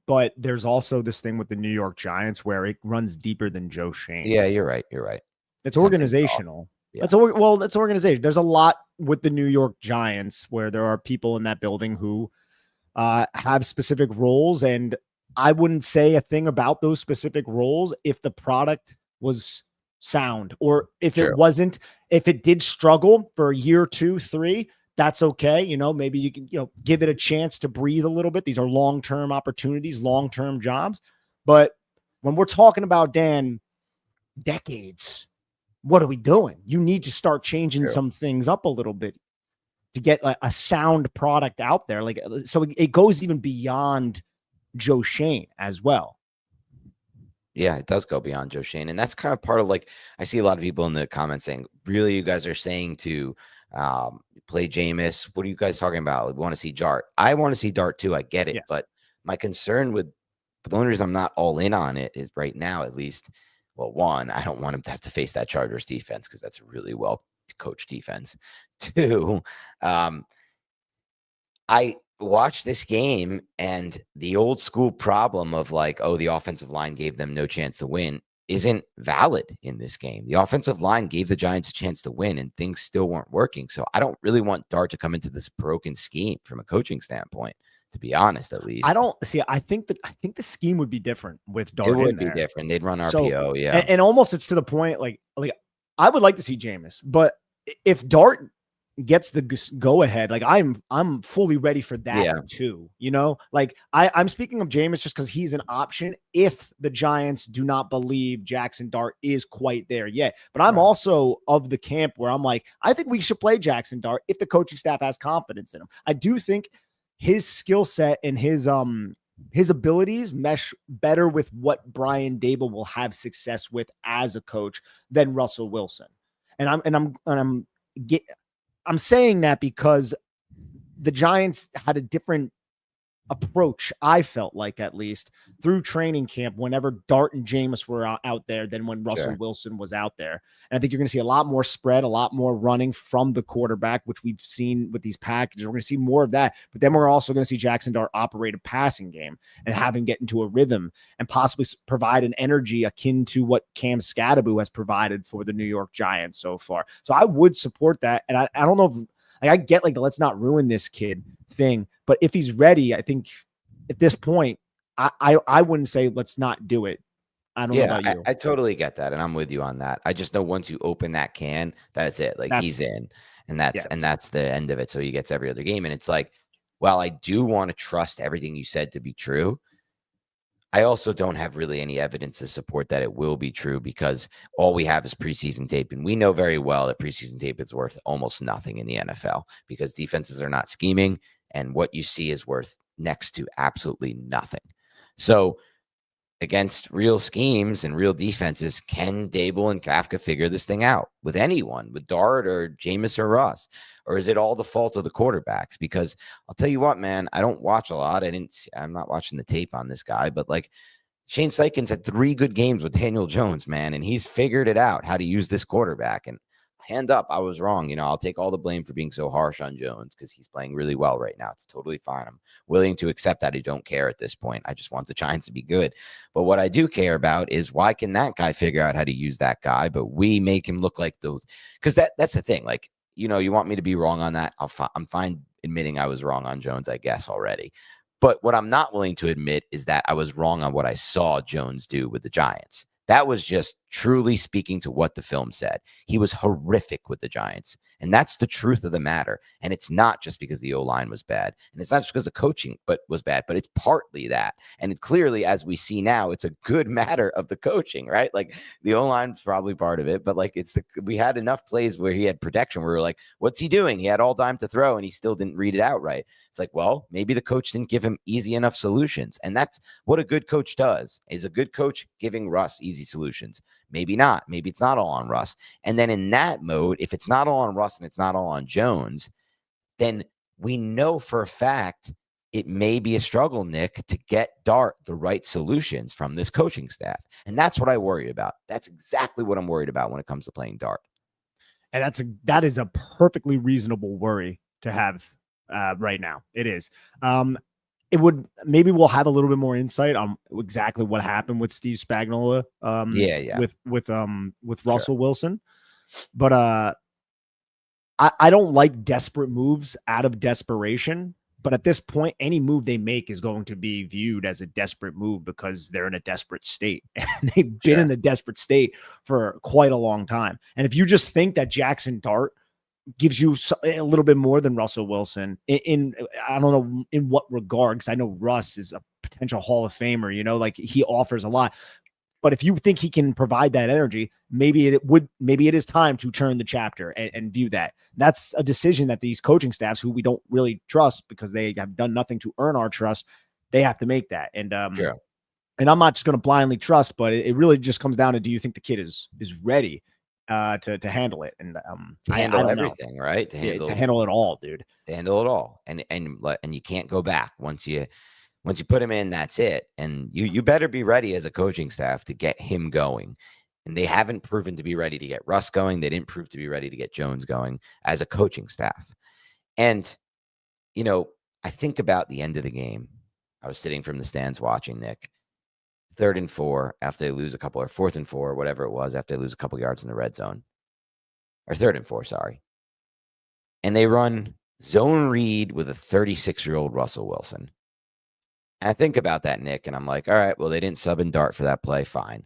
But there's also this thing with the New York Giants where it runs deeper than Joe Schoen. Yeah, you're right. It's organizational. Yeah. That's organization. There's a lot with the New York Giants where there are people in that building who have specific roles, and I wouldn't say a thing about those specific roles if the product was sound, or if it wasn't, if it did struggle for a year, 2, 3, that's okay. Maybe you can, give it a chance to breathe a little bit. These are long-term opportunities, long-term jobs. But when we're talking about, Dan, decades, what are we doing? You need to start changing some things up a little bit to get a sound product out there. Like, so it goes even beyond Joe Schoen as well. Yeah, it does go beyond Joe Schoen. And that's kind of part of, like, I see a lot of people in the comments saying, really, you guys are saying to play Jameis? What are you guys talking about? We want to see Dart. I want to see Dart too. I get it. Yes. But my concern with the only reason I'm not all in on it is right now, at least, well, one, I don't want him to have to face that Chargers defense because that's a really well coached defense. 2, I watched this game and the old school problem of like, oh, the offensive line gave them no chance to win isn't valid in this game. The offensive line gave the Giants a chance to win and things still weren't working. So I don't really want Dart to come into this broken scheme from a coaching standpoint, to be honest, at least. I don't see. I think the scheme would be different with Dart. It would be different. They'd run RPO. So, yeah. And almost it's to the point like I would like to see Jameis, but if Dart gets the go ahead, like I'm fully ready for that too. Like I'm speaking of Jameis just because he's an option if the Giants do not believe Jackson Dart is quite there yet. But I'm also of the camp where I'm like, I think we should play Jackson Dart if the coaching staff has confidence in him. I do think his skill set and his abilities mesh better with what Brian Dable will have success with as a coach than Russell Wilson. I'm saying that because the Giants had a different approach, I felt like, at least through training camp, whenever Dart and Jameis were out there than when Russell Wilson was out there. And I think you're going to see a lot more spread, a lot more running from the quarterback, which we've seen with these packages. We're going to see more of that, but then we're also going to see Jackson Dart operate a passing game and have him get into a rhythm and possibly provide an energy akin to what Cam Scadaboo has provided for the New York Giants so far. So I would support that. And I don't know if, like, I get like the let's not ruin this kid thing, but if he's ready, I think at this point, I wouldn't say let's not do it. I don't know about you. I totally get that, and I'm with you on that. I just know once you open that can, that's it. Like, he's in, and that's the end of it. So he gets every other game, and it's like, while I do want to trust everything you said to be true, I also don't have really any evidence to support that it will be true because all we have is preseason tape. And we know very well that preseason tape is worth almost nothing in the NFL because defenses are not scheming and what you see is worth next to absolutely nothing. So against real schemes and real defenses, can Dable and Kafka figure this thing out with anyone, with Dart or Jameis or Russ? Or is it all the fault of the quarterbacks? Because I'll tell you what, man, I don't watch a lot. I'm not watching the tape on this guy, but like Shane Steichen had 3 good games with Daniel Jones, man, and he's figured it out how to use this quarterback. And hand up, I was wrong. I'll take all the blame for being so harsh on Jones because he's playing really well right now. It's totally fine. I'm willing to accept that. I don't care at this point. I just want the Giants to be good. But what I do care about is why can that guy figure out how to use that guy, but we make him look like those? Because that's the thing. Like, you want me to be wrong on that? I'm fine admitting I was wrong on Jones, I guess, already. But what I'm not willing to admit is that I was wrong on what I saw Jones do with the Giants. That was just truly speaking to what the film said. He was horrific with the Giants. And that's the truth of the matter. And it's not just because the O-line was bad. And it's not just because the coaching was bad, but it's partly that. And clearly, as we see now, it's a good matter of the coaching, right? Like the O-line's probably part of it, but like we had enough plays where he had protection where we were like, what's he doing? He had all time to throw and he still didn't read it out right. It's like, well, maybe the coach didn't give him easy enough solutions. And that's what a good coach does. Is a good coach giving Russ easy solutions? Maybe not. Maybe it's not all on Russ. And then in that mode, if it's not all on Russ and it's not all on Jones, then we know for a fact it may be a struggle, Nick, to get Dart the right solutions from this coaching staff. And that's what I worry about. That's exactly what I'm worried about when it comes to playing Dart. And that is a perfectly reasonable worry to have right now. It is. It would maybe we'll have a little bit more insight on exactly what happened with Steve Spagnuolo. With Russell Wilson, but I don't like desperate moves out of desperation. But at this point, any move they make is going to be viewed as a desperate move because they're in a desperate state. And they've been in a desperate state for quite a long time. And if you just think that Jackson Dart gives you a little bit more than Russell Wilson in I don't know in what regard, because I know Russ is a potential Hall of Famer, like he offers a lot. But if you think he can provide that energy, maybe it is time to turn the chapter and view that. That's a decision that these coaching staffs, who we don't really trust because they have done nothing to earn our trust, they have to make that. And and I'm not just going to blindly trust, but it really just comes down to, do you think the kid is ready to handle it? And to handle everything, right? To handle it all, dude. To handle it all. And you can't go back once you put him in, that's it. And you better be ready as a coaching staff to get him going. And they haven't proven to be ready to get Russ going. They didn't prove to be ready to get Jones going as a coaching staff. And, I think about the end of the game. I was sitting from the stands watching, Nick. 3rd and 4 after they lose a couple, or 4th and 4, whatever it was, after they lose a couple yards in the red zone. Or 3rd and 4, sorry. And they run zone read with a 36-year-old Russell Wilson. And I think about that, Nick, and I'm like, all right, well, they didn't sub in Dart for that play. Fine.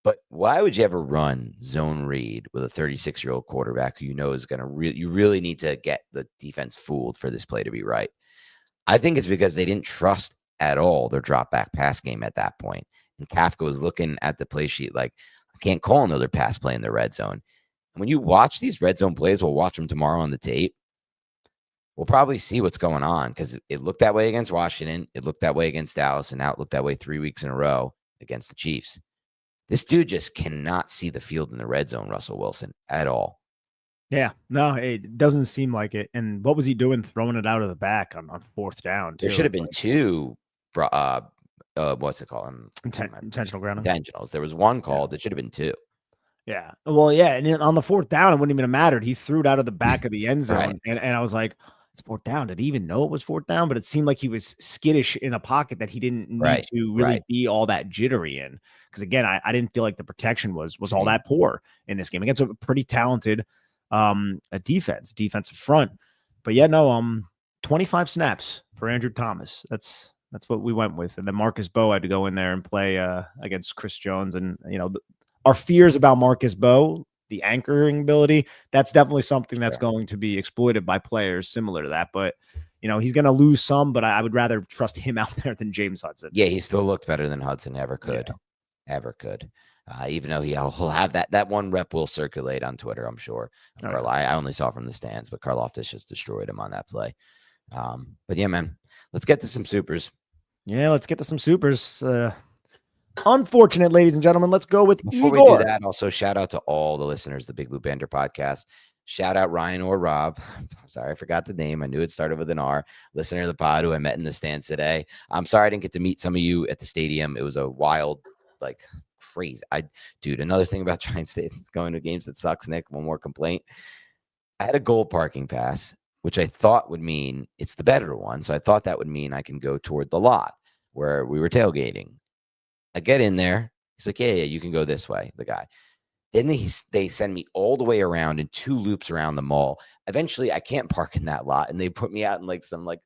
But why would you ever run zone read with a 36-year-old quarterback who is going to you really need to get the defense fooled for this play to be right? I think it's because they didn't trust at all their drop back pass game at that point. And Kafka was looking at the play sheet like, I can't call another pass play in the red zone. And when you watch these red zone plays, we'll watch them tomorrow on the tape. We'll probably see what's going on, because it looked that way against Washington. It looked that way against Dallas, and now it looked that way 3 weeks in a row against the Chiefs. This dude just cannot see the field in the red zone, Russell Wilson, at all. Yeah, no, it doesn't seem like it. And what was he doing throwing it out of the back on 4th down? There should have been 2, what's it called? Intentional grounding. Intentionals. There was one called. It should have been 2. Yeah. Well, yeah. And on the 4th down, it wouldn't even have mattered. He threw it out of the back of the end zone. Right. And I was like, it's 4th down. Did he even know it was 4th down? But it seemed like he was skittish in a pocket that he didn't need to really be all that jittery in. Because again, I didn't feel like the protection was all that poor in this game against a pretty talented defensive front. But yeah, no, 25 snaps for Andrew Thomas. That's what we went with. And then Marcus Bowe had to go in there and play against Chris Jones. And our fears about Marcus Bowe, the anchoring ability, that's definitely something that's going to be exploited by players similar to that. But he's going to lose some, but I would rather trust him out there than James Hudson. Yeah, he still looked better than Hudson ever could. Even though he'll have that one rep will circulate on Twitter, I'm sure. I only saw from the stands, but Karlaftis just destroyed him on that play. But yeah, man, let's get to some supers. Yeah, let's get to some supers. Unfortunate, ladies and gentlemen. Let's go with Before we do Igor. that, also shout out to all the listeners of the Big Blue Banter podcast. Shout out Ryan or Rob. Sorry, I forgot the name. I knew it started with an R. Listener of the pod who I met in the stands today. I'm sorry I didn't get to meet some of you at the stadium. It was a wild, like crazy. Dude, another thing about Giants going to games that sucks, Nick. One more complaint. I had a gold parking pass, which I thought would mean it's the better one. So I thought that would mean I can go toward the lot where we were tailgating. I get in there. He's like, yeah, you can go this way, the guy. Then they send me all the way around in 2 loops around the mall. Eventually, I can't park in that lot, and they put me out in like some like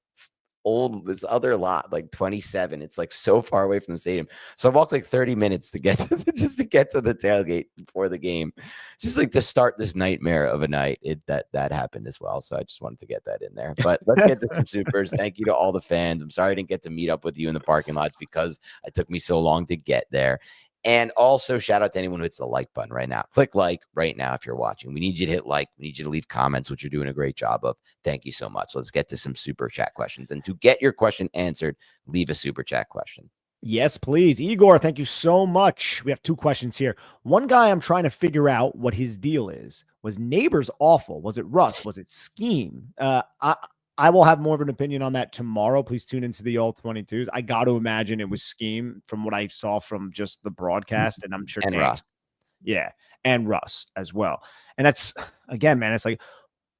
this other lot, like 27. It's like so far away from the stadium. So I walked like 30 minutes to get to to get to the tailgate before the game, just like to start this nightmare of a night. That happened as well. So I just wanted to get that in there. But let's get to some supers. Thank you to all the fans. I'm sorry I didn't get to meet up with you in the parking lots because it took me so long to get there. And also shout out to anyone who hits the like button right now. Click like right now if you're watching. We need you to hit like. We need you to leave comments, which you're doing a great job of. Thank you so much. Let's get to some super chat questions. And to get your question answered, leave a super chat question. Yes, please. Igor, thank you so much. We have 2 questions here. One guy I'm trying to figure out what his deal is. Was Neighbors awful? Was it Russ? Was it scheme? I will have more of an opinion on that tomorrow. Please tune into the all 22s. I got to imagine it was scheme from what I saw from just the broadcast. And I'm sure. And Ross. Yeah. And Russ as well. And that's, again, man, it's like,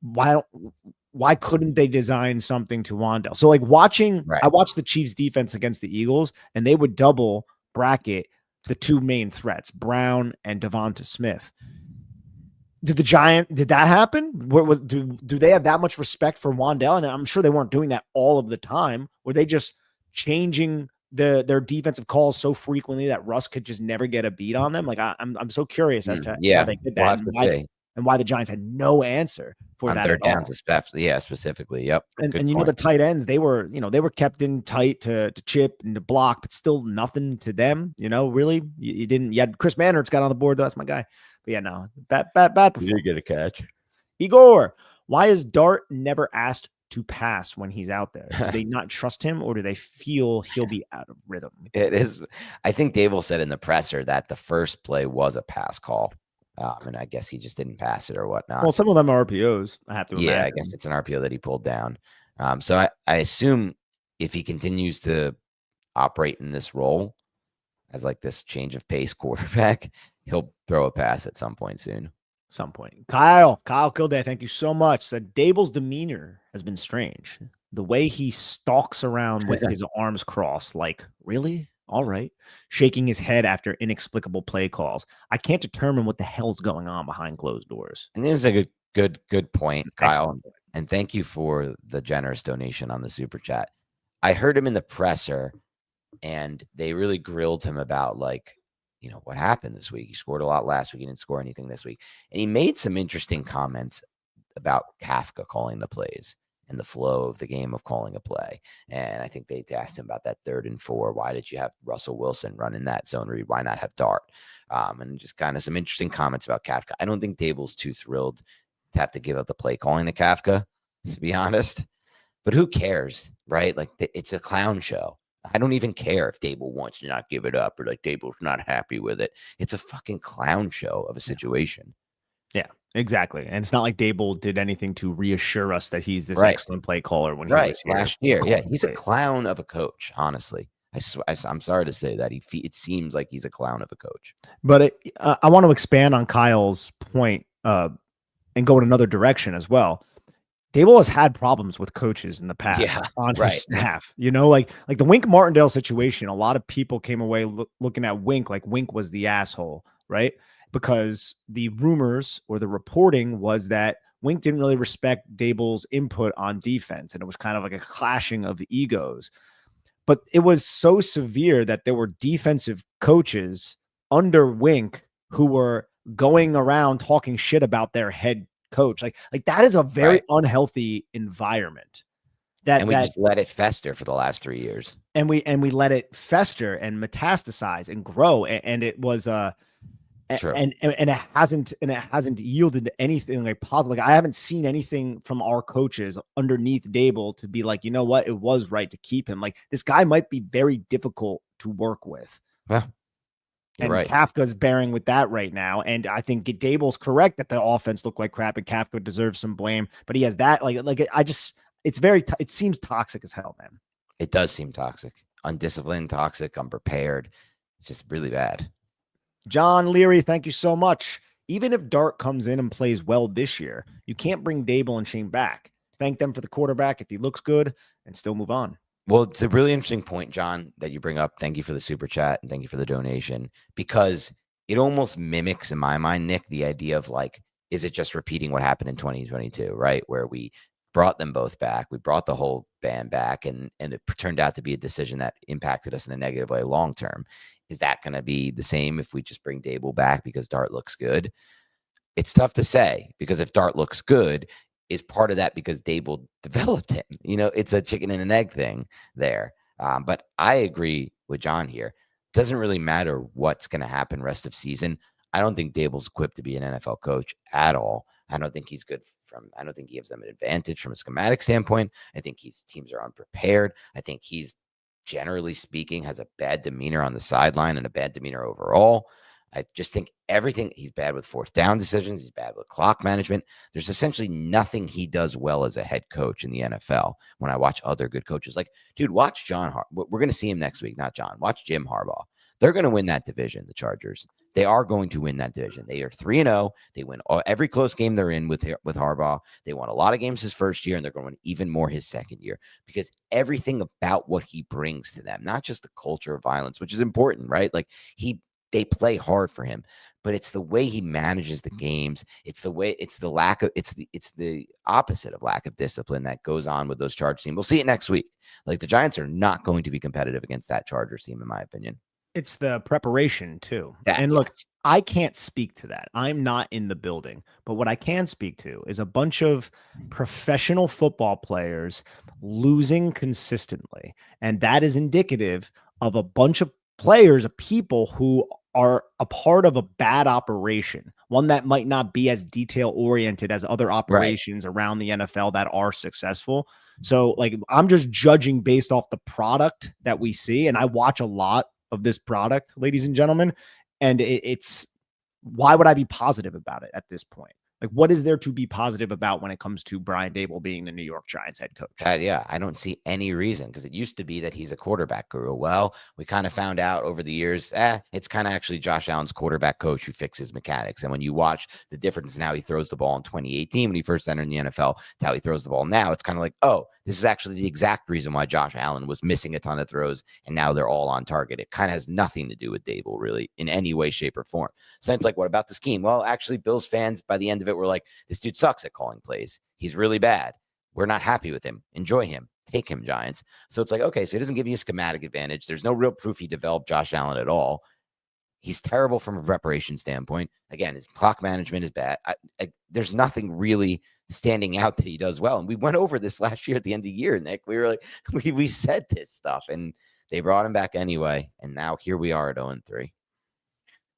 why couldn't they design something to Wandell? So like I watched the Chiefs defense against the Eagles, and they would double bracket the 2 main threats, Brown and Devonta Smith. Did that happen? Do they have that much respect for Wandell? And I'm sure they weren't doing that all of the time. Were they just changing their defensive calls so frequently that Russ could just never get a beat on them? Like I'm so curious as to how they did that and why the Giants had no answer for on that. Third downs, especially. Yeah, specifically. Yep. And you know, the tight ends, they were kept in tight to chip and to block, but still nothing to them. Really, you didn't. You had Chris Mannert's got on the board. That's my guy. But yeah, no, bad performance. You get a catch. Igor, why is Dart never asked to pass when he's out there? Do they not trust him, or do they feel he'll be out of rhythm? It is. I think Dable said in the presser that the first play was a pass call. And I guess he just didn't pass it or whatnot. Well, some of them are RPOs. I have to imagine. Yeah, I guess it's an RPO that he pulled down. So I assume if he continues to operate in this role as like this change of pace quarterback, he'll throw a pass at some point soon. Kyle Kilday, thank you so much. Said Dable's demeanor has been strange. The way he stalks around with his arms crossed, like, really? All right. Shaking his head after inexplicable play calls. I can't determine what the hell's going on behind closed doors. And this is a good point, Kyle. And thank you for the generous donation on the super chat. I heard him in the presser, and they really grilled him about, like, what happened this week. He scored a lot last week. He didn't score anything this week. And he made some interesting comments about Kafka calling the plays and the flow of the game of calling a play. And I think they asked him about that 3rd and 4. Why did you have Russell Wilson run in that zone read? Why not have Dart? And just kind of some interesting comments about Kafka. I don't think Dable's too thrilled to have to give up the play calling to Kafka, to be honest. But who cares, right? Like, it's a clown show. I don't even care if Dable wants to not give it up or like Dable's not happy with it. It's a fucking clown show of a situation. Yeah, exactly. And it's not like Dable did anything to reassure us that he's this excellent play caller when he was here last year. Yeah, he's a clown of a coach, honestly. I'm sorry to say that. It seems like he's a clown of a coach. But I want to expand on Kyle's point and go in another direction as well. Dable has had problems with coaches in the past on his staff. Like the Wink Martindale situation, a lot of people came away looking at Wink like Wink was the asshole, right? Because the rumors or the reporting was that Wink didn't really respect Dable's input on defense, and it was kind of like a clashing of egos. But it was so severe that there were defensive coaches under Wink who were going around talking shit about their head coach. Like that is a very unhealthy environment. And we just let it fester for the last 3 years. And we let it fester and metastasize and grow. And it was and it hasn't yielded anything like positive. Like, I haven't seen anything from our coaches underneath Dable to be like, you know what, it was right to keep him. Like, this guy might be very difficult to work with. Yeah. You're And right. Kafka's bearing with that right now. And I think Dable's correct that the offense looked like crap and Kafka deserves some blame. But he has that it's very it seems toxic as hell, man. It does seem toxic, undisciplined, toxic, unprepared. It's just really bad. John Leary, thank you so much. Even if Dart comes in and plays well this year, you can't bring Dable and Shane back. Thank them for the quarterback if he looks good and still move on. Well, it's a really interesting point, John, that you bring up. Thank you for the super chat and thank you for the donation, because it almost mimics, in my mind, Nick, the idea of like, is it just repeating what happened in 2022, right? Where we brought them both back, we brought the whole band back, and it turned out to be a decision that impacted us in a negative way long term. Is that going to be the same if we just bring Dable back because Dart looks good? It's tough to say, because if Dart looks good, is part of that because Dable developed him? It's a chicken and an egg thing there. But I agree with John here. Doesn't really matter what's going to happen rest of season. I don't think Dable's equipped to be an NFL coach at all. I don't think he's good I don't think he gives them an advantage from a schematic standpoint. I think teams are unprepared. I think he's, generally speaking, has a bad demeanor on the sideline and a bad demeanor overall. I just think he's bad with fourth down decisions. He's bad with clock management. There's essentially nothing he does well as a head coach in the NFL. When I watch other good coaches, like, dude, watch John We're going to see him next week, not John. Watch Jim Harbaugh. They're going to win that division, the Chargers. They are going to win that division. They are 3-0. They win every close game they're in with Harbaugh. They won a lot of games his first year, and they're going to win even more his second year, because everything about what he brings to them, not just the culture of violence, which is important, right? Like, they play hard for him, but it's the way he manages the games. It's the opposite of lack of discipline that goes on with those Chargers teams. We'll see it next week. Like, the Giants are not going to be competitive against that Chargers team, in my opinion. It's the preparation too. And look, yes. I can't speak to that. I'm not in the building, but what I can speak to is a bunch of professional football players losing consistently. And that is indicative of a bunch of players, of people who are a part of a bad operation, one that might not be as detail oriented as other operations around the NFL that are successful. So, like, I'm just judging based off the product that we see. And I watch a lot of this product, ladies and gentlemen. And it's why would I be positive about it at this point? Like, what is there to be positive about when it comes to Brian Dable being the New York Giants head coach? Yeah, I don't see any reason, because it used to be that he's a quarterback guru. Well, we kind of found out over the years, it's kind of actually Josh Allen's quarterback coach who fixes mechanics. And when you watch the difference in how he throws the ball in 2018 when he first entered the NFL to how he throws the ball now, it's kind of like, oh, this is actually the exact reason why Josh Allen was missing a ton of throws, and now they're all on target. It kind of has nothing to do with Dable, really, in any way, shape, or form. So it's like, what about the scheme? Well, actually, Bills fans, by the end of it, were like, this dude sucks at calling plays. He's really bad. We're not happy with him. Enjoy him. Take him, Giants. So it's like, okay, so he doesn't give you a schematic advantage. There's no real proof he developed Josh Allen at all. He's terrible from a preparation standpoint. Again, his clock management is bad. There's nothing really standing out that he does well. And we went over this last year at the end of the year, Nick. We were like, we said this stuff, and they brought him back anyway. And now here we are at 0-3.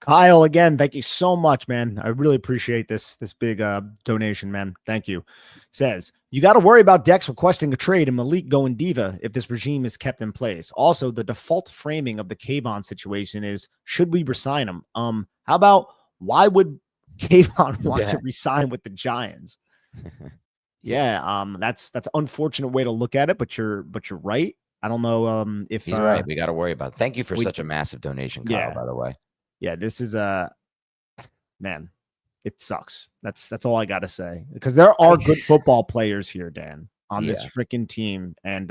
Kyle, again, thank you so much, man. I really appreciate this big donation, man. Thank you. Says, you got to worry about Dex requesting a trade and Malik going diva if this regime is kept in place. Also, the default framing of the Kayvon situation is, should we resign him? How about, why would Kayvon want to resign with the Giants? That's unfortunate way to look at it, but you're right. I don't know if he's right. We got to worry about it. Thank you for such a massive donation, Kyle, by the way. Yeah, this is man, it sucks. That's all I got to say, because there are good football players here, Dan, on this freaking team. And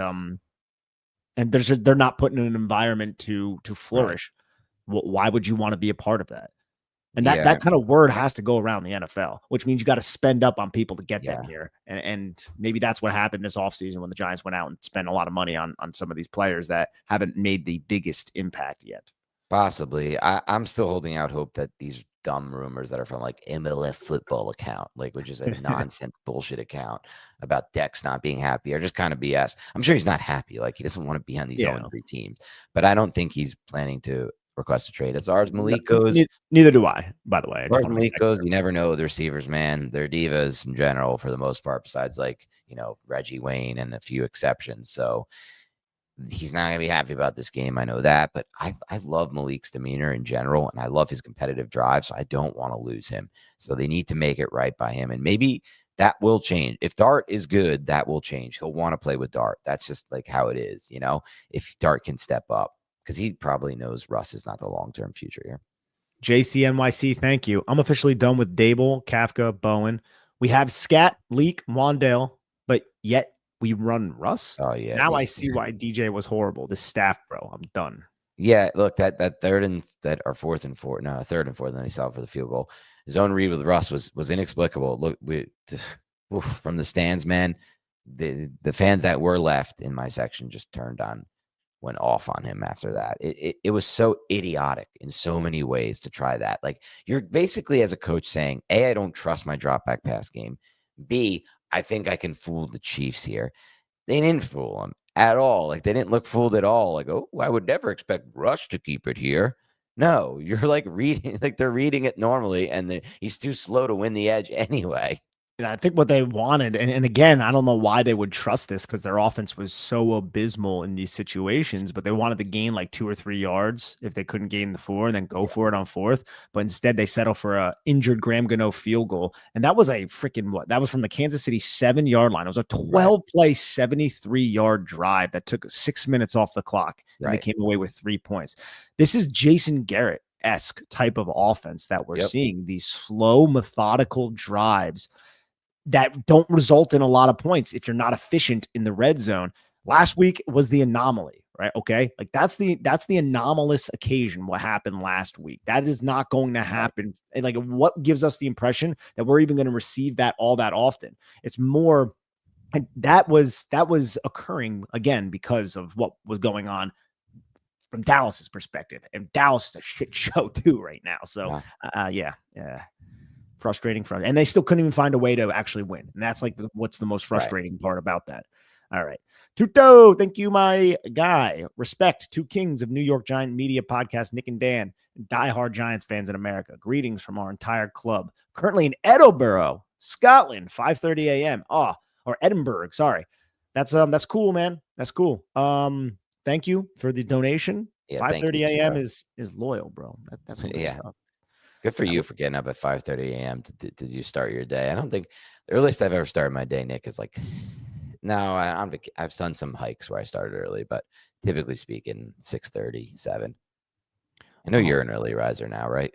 they're not put in an environment to flourish. Right. Why would you want to be a part of that? And that kind of word has to go around the NFL, which means you got to spend up on people to get them here. And maybe that's what happened this offseason when the Giants went out and spent a lot of money on some of these players that haven't made the biggest impact yet. Possibly. I'm still holding out hope that these dumb rumors that are from like MLF football account, like, which is a nonsense bullshit account about Dex not being happy, are just kind of BS. I'm sure he's not happy. Like, he doesn't want to be on these 0-3 teams, but I don't think he's planning to request a trade. As far as Malik goes, neither do I, by the way. As far as Malik goes, you never know the receivers, man. They're divas in general for the most part, besides, like, Reggie Wayne and a few exceptions. So he's not going to be happy about this game. I know that, but I love Malik's demeanor in general, and I love his competitive drive, so I don't want to lose him. So they need to make it right by him, and maybe that will change. If Dart is good, that will change. He'll want to play with Dart. That's just like how it is, if Dart can step up, because he probably knows Russ is not the long-term future here. JCNYC, thank you. I'm officially done with Dable, Kafka, Bowen. We have Scat, Leak, Wandale, but yet we run Russ. Oh yeah. Now I see why DJ was horrible. This staff, bro. I'm done. Yeah, look, that third and that or third and fourth, and then they saw for the field goal. His own read with Russ was inexplicable. Look, from the stands, man, the fans that were left in my section just went off on him after that. It was so idiotic in so many ways to try that. Like, you're basically, as a coach, saying, A, I don't trust my drop back pass game. B, I think I can fool the Chiefs here. They didn't fool him at all. Like, they didn't look fooled at all. Like, oh, I would never expect Rush to keep it here. No, you're like reading, like they're reading it normally, and he's too slow to win the edge anyway. I think what they wanted, and again, I don't know why they would trust this because their offense was so abysmal in these situations, but they wanted to gain like 2 or 3 yards if they couldn't gain the 4 and then go for it on 4th. But instead, they settle for a injured Graham Gano field goal. And that was a freaking that was from the Kansas City 7-yard line. It was a 12-play, 73-yard drive that took 6 minutes off the clock, and they came away with 3 points. This is Jason Garrett-esque type of offense that we're seeing, these slow, methodical drives that don't result in a lot of points if you're not efficient in the red zone. Last week was the anomaly, right? Okay. Like that's the anomalous occasion. What happened last week, that is not going to happen. Like, what gives us the impression that we're even going to receive that all that often? It's more that was occurring again because of what was going on from Dallas's perspective, and Dallas is a shit show too right now. So yeah. Frustrating, and they still couldn't even find a way to actually win. And that's like what's the most frustrating part about that. All right. Tuto, thank you, my guy. Respect, 2 kings of New York Giant media podcast, Nick and Dan, and diehard Giants fans in America. Greetings from our entire club. Currently in Edinburgh, Scotland, 5:30 a.m. Or Edinburgh, sorry. That's cool, man. That's cool. Thank you for the donation. 5:30 a.m. is loyal, bro. That's what stuff. Good for you for getting up at 5:30 a.m. to you start your day. I don't think the earliest I've ever started my day, Nick, is like, no, I've done some hikes where I started early, but typically speaking, 6:30, 7. I know you're an early riser now, right?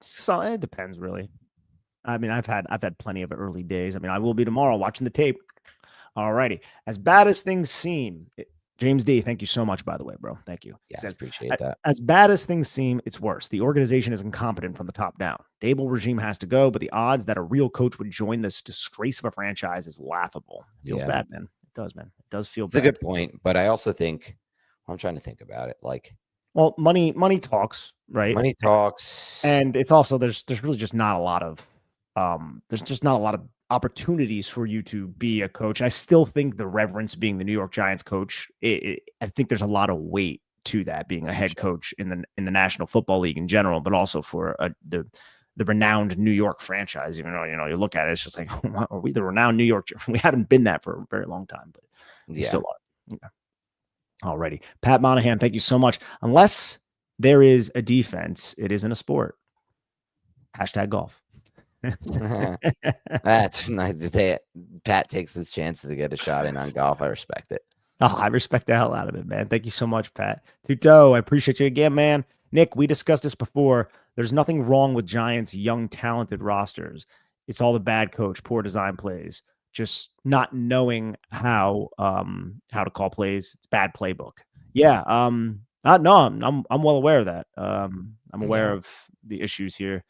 So it depends, really. I mean, I've had plenty of early days. I mean, I will be tomorrow watching the tape. All righty. As bad as things seem, James D, thank you so much, by the way, bro. Thank you. Yeah, appreciate that. As bad as things seem, it's worse. The organization is incompetent from the top down. Dable regime has to go, but the odds that a real coach would join this disgrace of a franchise is laughable. It feels bad, man. It does, man. It does feel bad. It's a good point, but I also think, I'm trying to think about it. Like, well, money talks, right? Money talks. And it's also, there's really just not a lot of, opportunities for you to be a coach. I still think the reverence being the New York Giants coach, I think there's a lot of weight to that being a head coach in the National Football League in general, but also for the renowned New York franchise. Even though you look at it, it's just like, are we the renowned New York? We haven't been that for a very long time, but we still are. Yeah. Alrighty, Pat Monahan, thank you so much. Unless there is a defense, it isn't a sport. #golf. That's nice. Pat takes his chances to get a shot in on golf. I respect it. Oh, I respect the hell out of it, man. Thank you so much, Pat. Tuto, I appreciate you again, man. Nick, we discussed this before. There's nothing wrong with Giants' young, talented rosters. It's all the bad coach, poor design plays, just not knowing how to call plays. It's bad playbook. Yeah. No, I'm well aware of that. I'm aware of the issues here.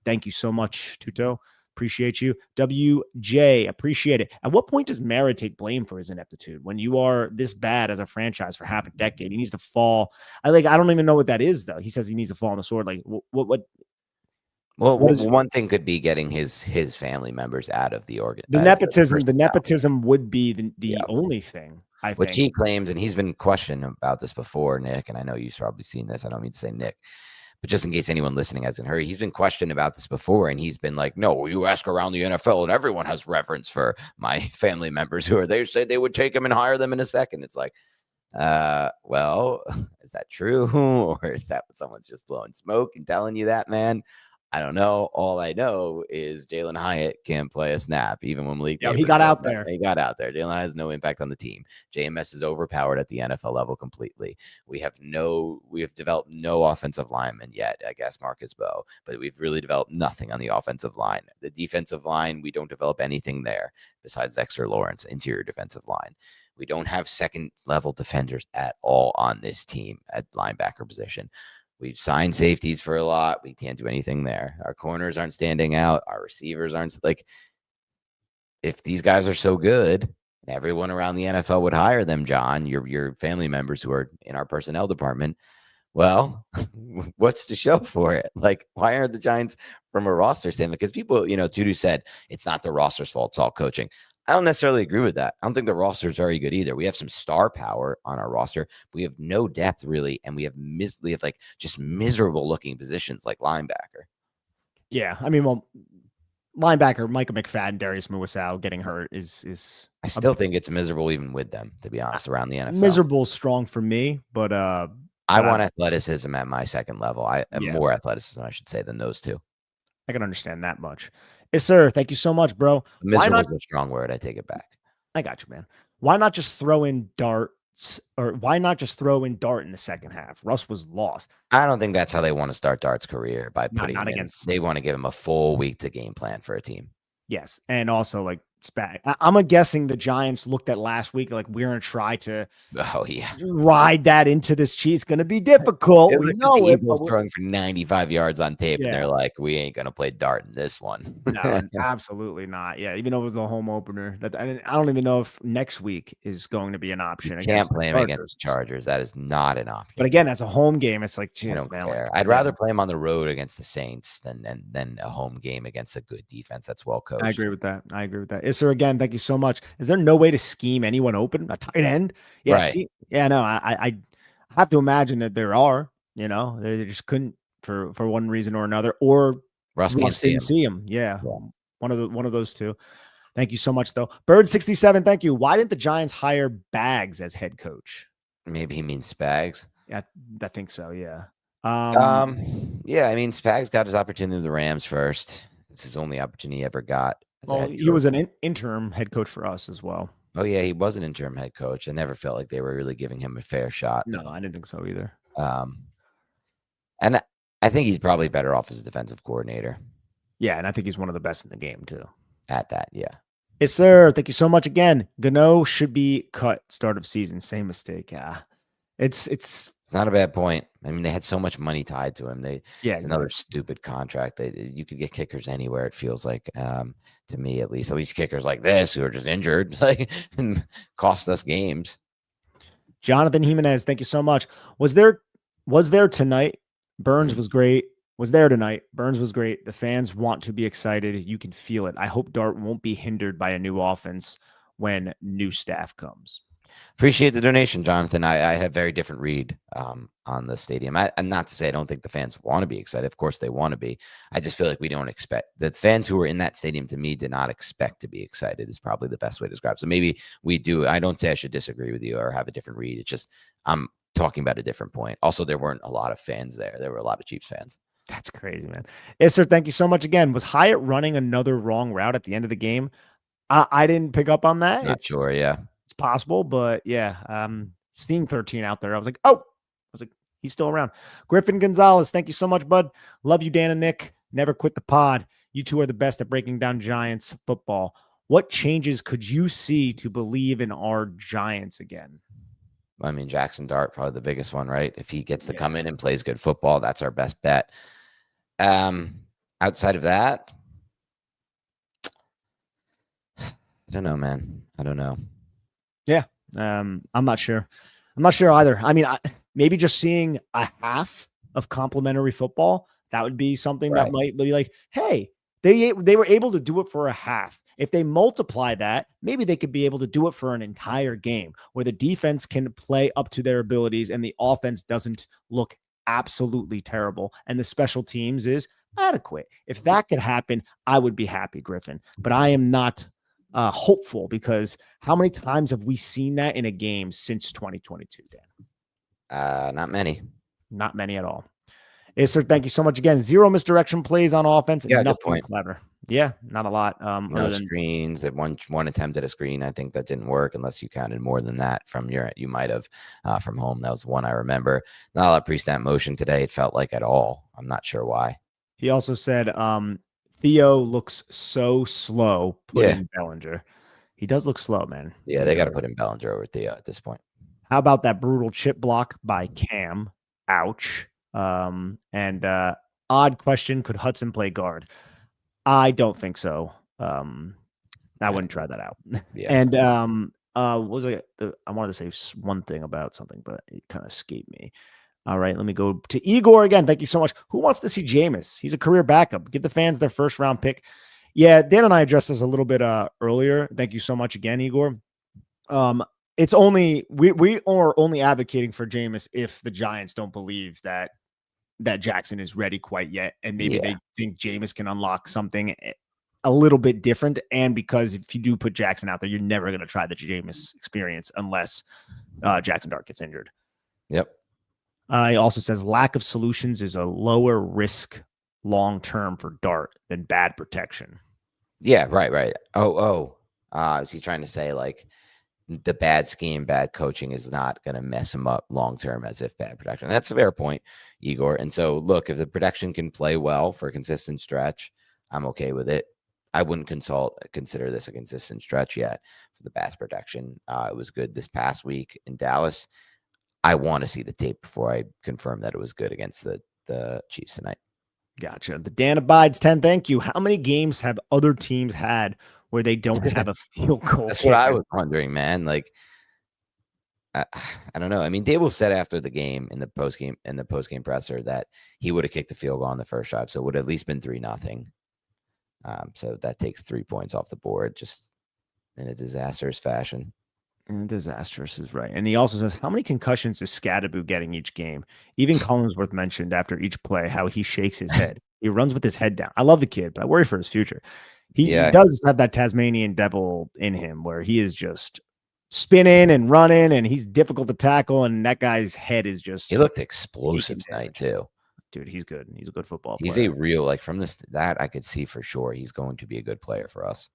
Thank you so much, Tuto. Appreciate you. WJ, appreciate it. At what point does Mara take blame for his ineptitude? When you are this bad as a franchise for half a decade, he needs to fall. I don't even know what that is, though. He says he needs to fall on the sword. Like, what? Well, one thing could be getting his family members out of the organ. The nepotism would be the only thing, I think. Which he claims, and he's been questioned about this before, Nick, and I know you've probably seen this. I don't mean to say Nick. But just in case anyone listening hasn't heard, he's been questioned about this before, and he's been like, no, you ask around the NFL, and everyone has reverence for my family members who are they say they would take him and hire them in a second. It's like, Well, is that true? Or is that what someone's just blowing smoke and telling you that, man? I don't know. All I know is Jalen Hyatt can't play a snap, even when Malik Yeah, he Neighbors got was out there. he got out there. Jalen has no impact on the team. JMS is overpowered at the NFL level completely. We have developed no offensive lineman yet. I guess Marcus Bowe, but we've really developed nothing on the offensive line. The defensive line, we don't develop anything there besides Dexter Lawrence, interior defensive line. We don't have second level defenders at all on this team at linebacker position. We've signed safeties for a lot. We can't do anything there. Our corners aren't standing out. Our receivers aren't like, if these guys are so good, everyone around the NFL would hire them, John, your family members who are in our personnel department. Well, what's to show for it? Like, why aren't the Giants from a roster standpoint? Because people, Tudu said it's not the roster's fault, it's all coaching. I don't necessarily agree with that. I don't think the roster is very good either. We have some star power on our roster. We have no depth really, and we have like just miserable looking positions like linebacker. Yeah, I mean, well, linebacker Micah McFadden, Darius Muasau getting hurt is. I still think it's miserable even with them, to be honest, around the NFL. Miserable strong for me, but I want athleticism at my second level. Yeah. More athleticism, I should say, than those two. I can understand that much. Yes, sir. Thank you so much, bro. Miserable is a strong word. I take it back. I got you, man. Why not just throw in darts, or why not just throw in Dart in the second half? Russ was lost. I don't think that's how they want to start Dart's career, by putting not him against. They want to give him a full week to game plan for a team. Yes, and also like I'm guessing the Giants looked at last week like we're gonna try to ride that into this cheese. It's gonna be difficult. We know it. Eagles throwing for 95 yards on tape, and they're like, we ain't gonna play Dart in this one. No, absolutely not. Yeah, even though it was the home opener, I don't even know if next week is going to be an option. You can't play him against the Chargers. That is not an option. But again, as a home game, it's like, geez, I don't man, care. I'd rather play him on the road against the Saints than a home game against a good defense that's well coached. I agree with that. Isser, again, thank you so much. Is there no way to scheme anyone open? A tight end? Yeah. Right. No, I have to imagine that there are, they just couldn't for one reason or another, or Russ didn't see him. Yeah. One of those two. Thank you so much, though. Bird67, thank you. Why didn't the Giants hire Bags as head coach? Maybe he means Spags. Yeah, I think so. Yeah. Yeah, I mean, Spags got his opportunity with the Rams first. It's his only opportunity he ever got. Well, he was an interim head coach for us as well. Oh, yeah, he was an interim head coach. I never felt like they were really giving him a fair shot. No, I didn't think so either. And I think he's probably better off as a defensive coordinator. Yeah, and I think he's one of the best in the game, too. At that, yeah. Yes, sir. Thank you so much again. Gano should be cut start of season. Same mistake. It's not a bad point. I mean, they had so much money tied to him. It's another stupid contract. You could get kickers anywhere. It feels like, to me at least kickers like this who are just injured, like, and cost us games. Jonathan Jimenez, thank you so much. Was there tonight? Burns was great. Was there tonight. Burns was great. The fans want to be excited. You can feel it. I hope Dart won't be hindered by a new offense when new staff comes. Appreciate the donation, Jonathan. I had a very different read on the stadium. And not to say I don't think the fans want to be excited. Of course they want to be. I just feel like we don't expect the fans who were in that stadium, to me, did not expect to be excited is probably the best way to describe it. So maybe we do. I don't say I should disagree with you or have a different read. It's just I'm talking about a different point. Also, there weren't a lot of fans there. There were a lot of Chiefs fans. That's crazy, man. Yes, sir. Thank you so much again. Was Hyatt running another wrong route at the end of the game? I didn't pick up on that. Not sure. Yeah. It's possible, but yeah, seeing 13 out there, I was like, he's still around. Griffin Gonzalez, thank you so much, bud. Love you, Dan and Nick. Never quit the pod. You two are the best at breaking down Giants football. What changes could you see to believe in our Giants again? I mean, Jackson Dart, probably the biggest one, right? If he gets to come in and plays good football, that's our best bet. Outside of that, I don't know, man. I don't know. Yeah. I'm not sure. I'm not sure either. I mean, maybe just seeing a half of complimentary football, that would be something that might be like, hey, they were able to do it for a half. If they multiply that, maybe they could be able to do it for an entire game where the defense can play up to their abilities and the offense doesn't look absolutely terrible and the special teams is adequate. If that could happen, I would be happy, Griffin. But I am not hopeful, because how many times have we seen that in a game since 2022, Dan? Not many. Not many at all. Yes, sir. Thank you so much again. 0 misdirection plays on offense and Yeah, good nothing point. clever. Yeah, not a lot. No Other than screens. At one attempt at a screen, I think that didn't work unless you counted more than that from you might have from home. That was one I remember. Not a lot of pre-snap motion today. It felt like at all. I'm not sure why. he also said, Theo looks so slow. Put Yeah, in Bellinger. He does look slow, man. yeah, they got to put in Bellinger over Theo at this point. How about that brutal chip block by Cam? Ouch. And odd question: could Hudson play guard? I don't think so. I wouldn't try that out. Yeah. And what was I wanted to say one thing about something, but it kind of escaped me. All right, let me go to Igor again. Thank you so much. Who wants to see Jameis? He's a career backup. Give the fans their first round pick. Yeah, Dan and I addressed this a little bit earlier. Thank you so much again, Igor. It's only we are only advocating for Jameis if the Giants don't believe that Jackson is ready quite yet, and maybe they think Jameis can unlock something a little bit different. And because if you do put Jackson out there, you're never going to try the Jameis experience unless Jackson Dart gets injured. Yep. He also says lack of solutions is a lower risk long term for Dart than bad protection. Yeah, right. Is he trying to say like the bad scheme, bad coaching is not going to mess him up long term as if bad protection? That's a fair point, Igor. And so, look, if the protection can play well for a consistent stretch, I'm okay with it. I wouldn't consider this a consistent stretch yet for the pass protection. It was good this past week in Dallas. I want to see the tape before I confirm that it was good against the Chiefs tonight. Gotcha. The Dan Abides 10. Thank you. How many games have other teams had where they don't have a field goal? That's what I was wondering, man. Like, I don't know. I mean, Dable said after the game in the post game presser that he would have kicked the field goal on the first drive, so it would have at least been 3-0. So that takes 3 points off the board, just in a disastrous fashion. Disastrous is right. And he also says, how many concussions is Scadaboo getting each game? Even Collinsworth mentioned after each play how he shakes his head. He runs with his head down. I love the kid, but I worry for his future. He does have that Tasmanian devil in him where he is just spinning and running, and he's difficult to tackle. And that guy's head is just. He looked explosive tonight, too. Dude, he's good. He's a good football player. He's a real, like, from that I could see for sure he's going to be a good player for us.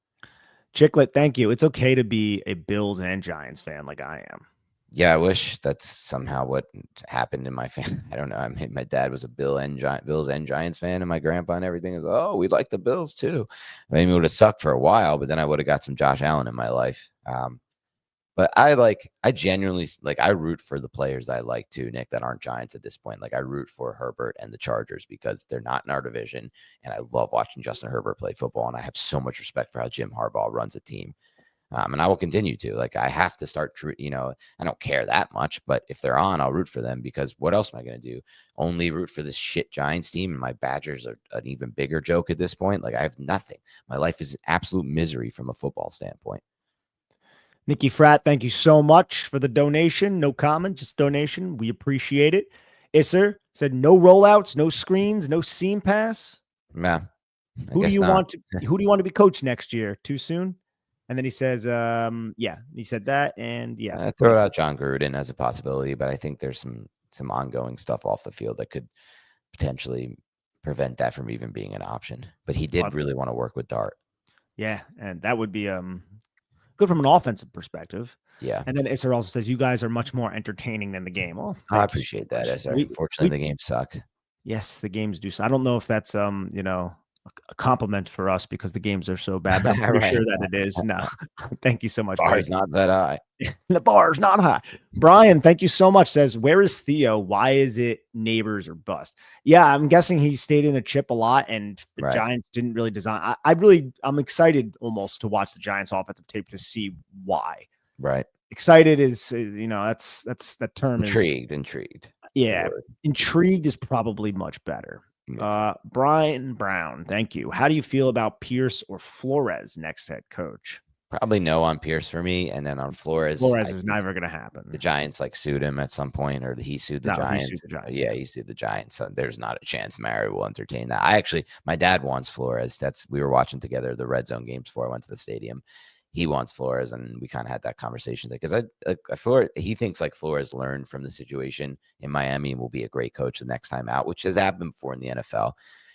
Chicklet, thank you. It's okay to be a Bills and Giants fan like I am. Yeah, I wish that's somehow what happened in my family. I don't know. My dad was a Bills and Giants fan, and my grandpa and everything was, oh, we like the Bills too. I mean, it would have sucked for a while, but then I would have got some Josh Allen in my life. But I genuinely I root for the players I like too, Nick, that aren't Giants at this point. Like I root for Herbert and the Chargers because they're not in our division. And I love watching Justin Herbert play football. And I have so much respect for how Jim Harbaugh runs a team. And I will continue to. Like I have to start, I don't care that much, but if they're on, I'll root for them because what else am I going to do? Only root for this shit Giants team, and my Badgers are an even bigger joke at this point. Like I have nothing. My life is absolute misery from a football standpoint. Nikki Fratt, thank you so much for the donation. No comment, just donation. We appreciate it. Isser said no rollouts, no screens, no seam pass. Yeah. Who do you want to be coach next year? Too soon? And then he says, yeah, he said that. And yeah, throw out John Gruden as a possibility, but I think there's some ongoing stuff off the field that could potentially prevent that from even being an option. But he did really want to work with Dart. Yeah, and that would be good from an offensive perspective. Yeah. And then Isser also says you guys are much more entertaining than the game. Well, I appreciate that, Isser. Unfortunately, the games suck. Yes, the games do. So I don't know if that's a compliment for us because the games are so bad. But I'm pretty sure that it is. No, thank you so much. The bar's not that high. The bar's not high. Brian, thank you so much. Says, where is Theo? Why is it neighbors or bust? Yeah, I'm guessing he stayed in a chip a lot, and the Giants didn't really design. I'm excited almost to watch the Giants offensive tape to see why. Right. Excited is that's that term. Intrigued. Yeah, intrigued is probably much better. Brian Brown, thank you. How do you feel about Pierce or Flores next head coach? Probably no on Pierce for me, and then on Flores is never going to happen. The Giants sued him at some point, or he sued the Giants. He sued the Giants. Yeah, he sued the Giants. So there's not a chance Mary will entertain that. My dad wants Flores. We were watching together the Red Zone games before I went to the stadium. he wants Flores, and we kind of had that conversation because he thinks like Flores learned from the situation in Miami and will be a great coach the next time out, which has happened before in the NFL.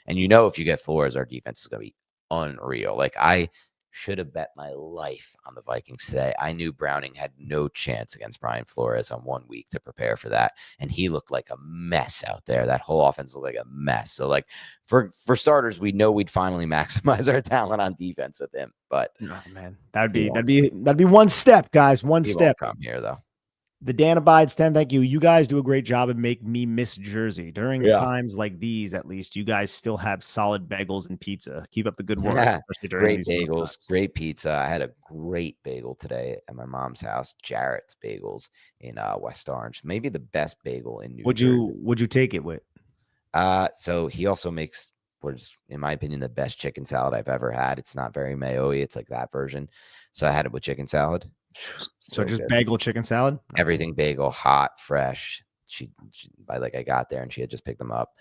And if you get Flores, our defense is going to be unreal. Like I should have bet my life on the Vikings today. I knew Browning had no chance against Brian Flores on 1 week to prepare for that. And he looked like a mess out there. That whole offense looked like a mess. So like for starters, we know we'd finally maximize our talent on defense with him. But oh, man, that'd be one step, guys. One step. Won't come here though. The Dan abides 10. Thank you. You guys do a great job and make me miss Jersey. During times like these, at least, you guys still have solid bagels and pizza. Keep up the good work. Great bagels, great pizza. I had a great bagel today at my mom's house, Jarrett's Bagels in West Orange. Maybe the best bagel in New Jersey. Would you take it with? So he also makes what is, in my opinion, the best chicken salad I've ever had. It's not very mayo-y. It's like that version. So I had it with chicken salad. So just good. Bagel chicken salad? Everything bagel, hot, fresh. I got there and she had just picked them up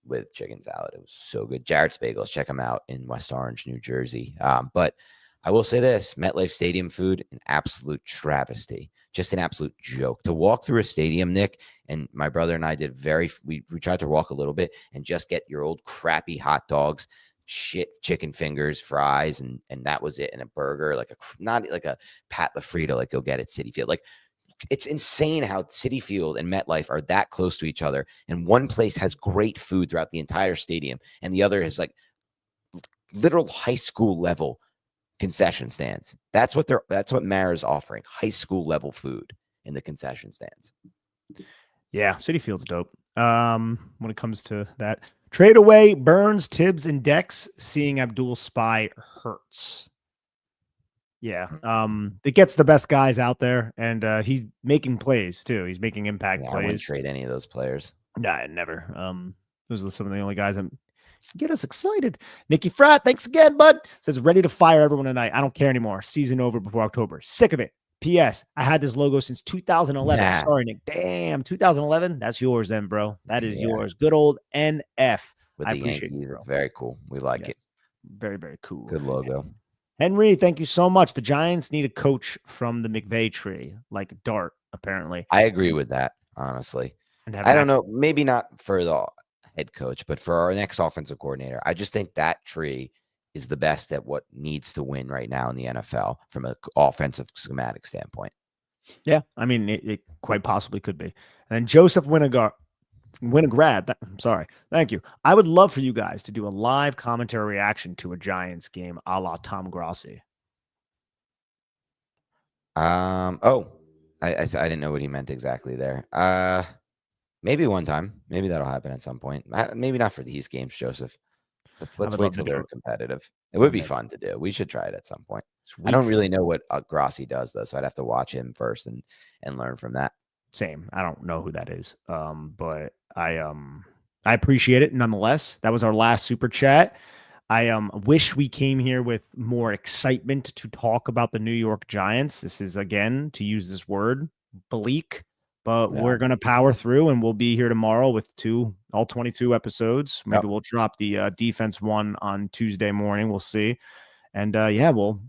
with chicken salad. It was so good. Jarrett's Bagels, check them out in West Orange, New Jersey. But I will say this, MetLife Stadium food, an absolute travesty. Just an absolute joke. To walk through a stadium, Nick, and my brother and I did we tried to walk a little bit and just get your old crappy hot dogs, shit chicken fingers, fries, and that was it, and a burger, not like a Pat LaFrida like you'll get at Citi Field. Like, it's insane how Citi Field and MetLife are that close to each other, and one place has great food throughout the entire stadium, and the other is like literal high school level concession stands. That's what Mara's offering, high school level food in the concession stands. Yeah, Citi Field's dope. When it comes to that. Trade away Burns, Tibbs, and Dex. Seeing Abdul Spy hurts. Yeah. It gets the best guys out there, and he's making plays too. He's making impact plays. I wouldn't trade any of those players. Nah, never. Those are some of the only guys that get us excited. Nicky Frat, thanks again, bud. Says ready to fire everyone tonight. I don't care anymore. Season over before October. Sick of it. P.S. I had this logo since 2011. Nah. Sorry, Nick. Damn, 2011. That's yours then, bro. That is yours. Good old NF. With the Yankees. It's very cool. We like it. Very, very cool. Good logo. Henry, thank you so much. The Giants need a coach from the McVay tree, like Dart, apparently. I agree with that, honestly. I don't know. Maybe not for the head coach, but for our next offensive coordinator. I just think that tree is the best at what needs to win right now in the NFL from an offensive schematic standpoint. Yeah, I mean, it quite possibly could be. And then Joseph Winograd, I'm sorry. Thank you. I would love for you guys to do a live commentary reaction to a Giants game a la Tom Grossi. I didn't know what he meant exactly there. Maybe one time. Maybe that'll happen at some point. Maybe not for these games, Joseph. Let's wait till they're competitive. It would be fun to do. We should try it at some point. I don't really know what Grossi does, though, so I'd have to watch him first and learn from that. Same. I don't know who that is, but I appreciate it nonetheless. That was our last super chat. I wish we came here with more excitement to talk about the New York Giants. This is, again, to use this word, bleak. But we're going to power through, and we'll be here tomorrow with all 22 episodes. Maybe we'll drop the defense one on Tuesday morning. We'll see. And, we'll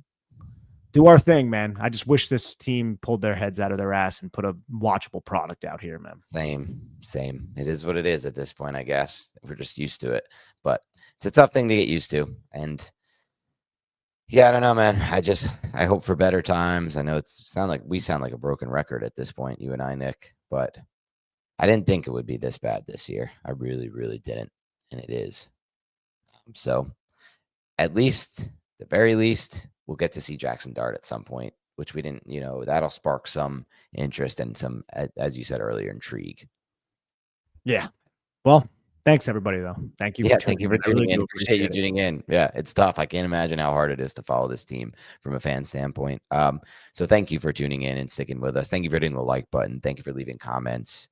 do our thing, man. I just wish this team pulled their heads out of their ass and put a watchable product out here, man. Same. It is what it is at this point, I guess. We're just used to it. But it's a tough thing to get used to. And yeah, I don't know, man. I hope for better times. I know we sound like a broken record at this point, you and I, Nick, but I didn't think it would be this bad this year. I really, really didn't. And it is. So at the very least, we'll get to see Jackson Dart at some point, which we didn't, that'll spark some interest and some, as you said earlier, intrigue. Yeah. Well, thanks, everybody, though. Thank you. Thank you for tuning in. Appreciate you tuning in. Yeah, it's tough. I can't imagine how hard it is to follow this team from a fan standpoint. So thank you for tuning in and sticking with us. Thank you for hitting the like button. Thank you for leaving comments.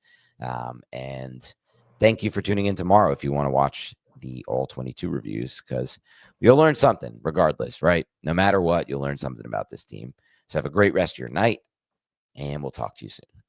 And thank you for tuning in tomorrow if you want to watch the all 22 reviews, because you'll learn something regardless, right? No matter what, you'll learn something about this team. So have a great rest of your night, and we'll talk to you soon.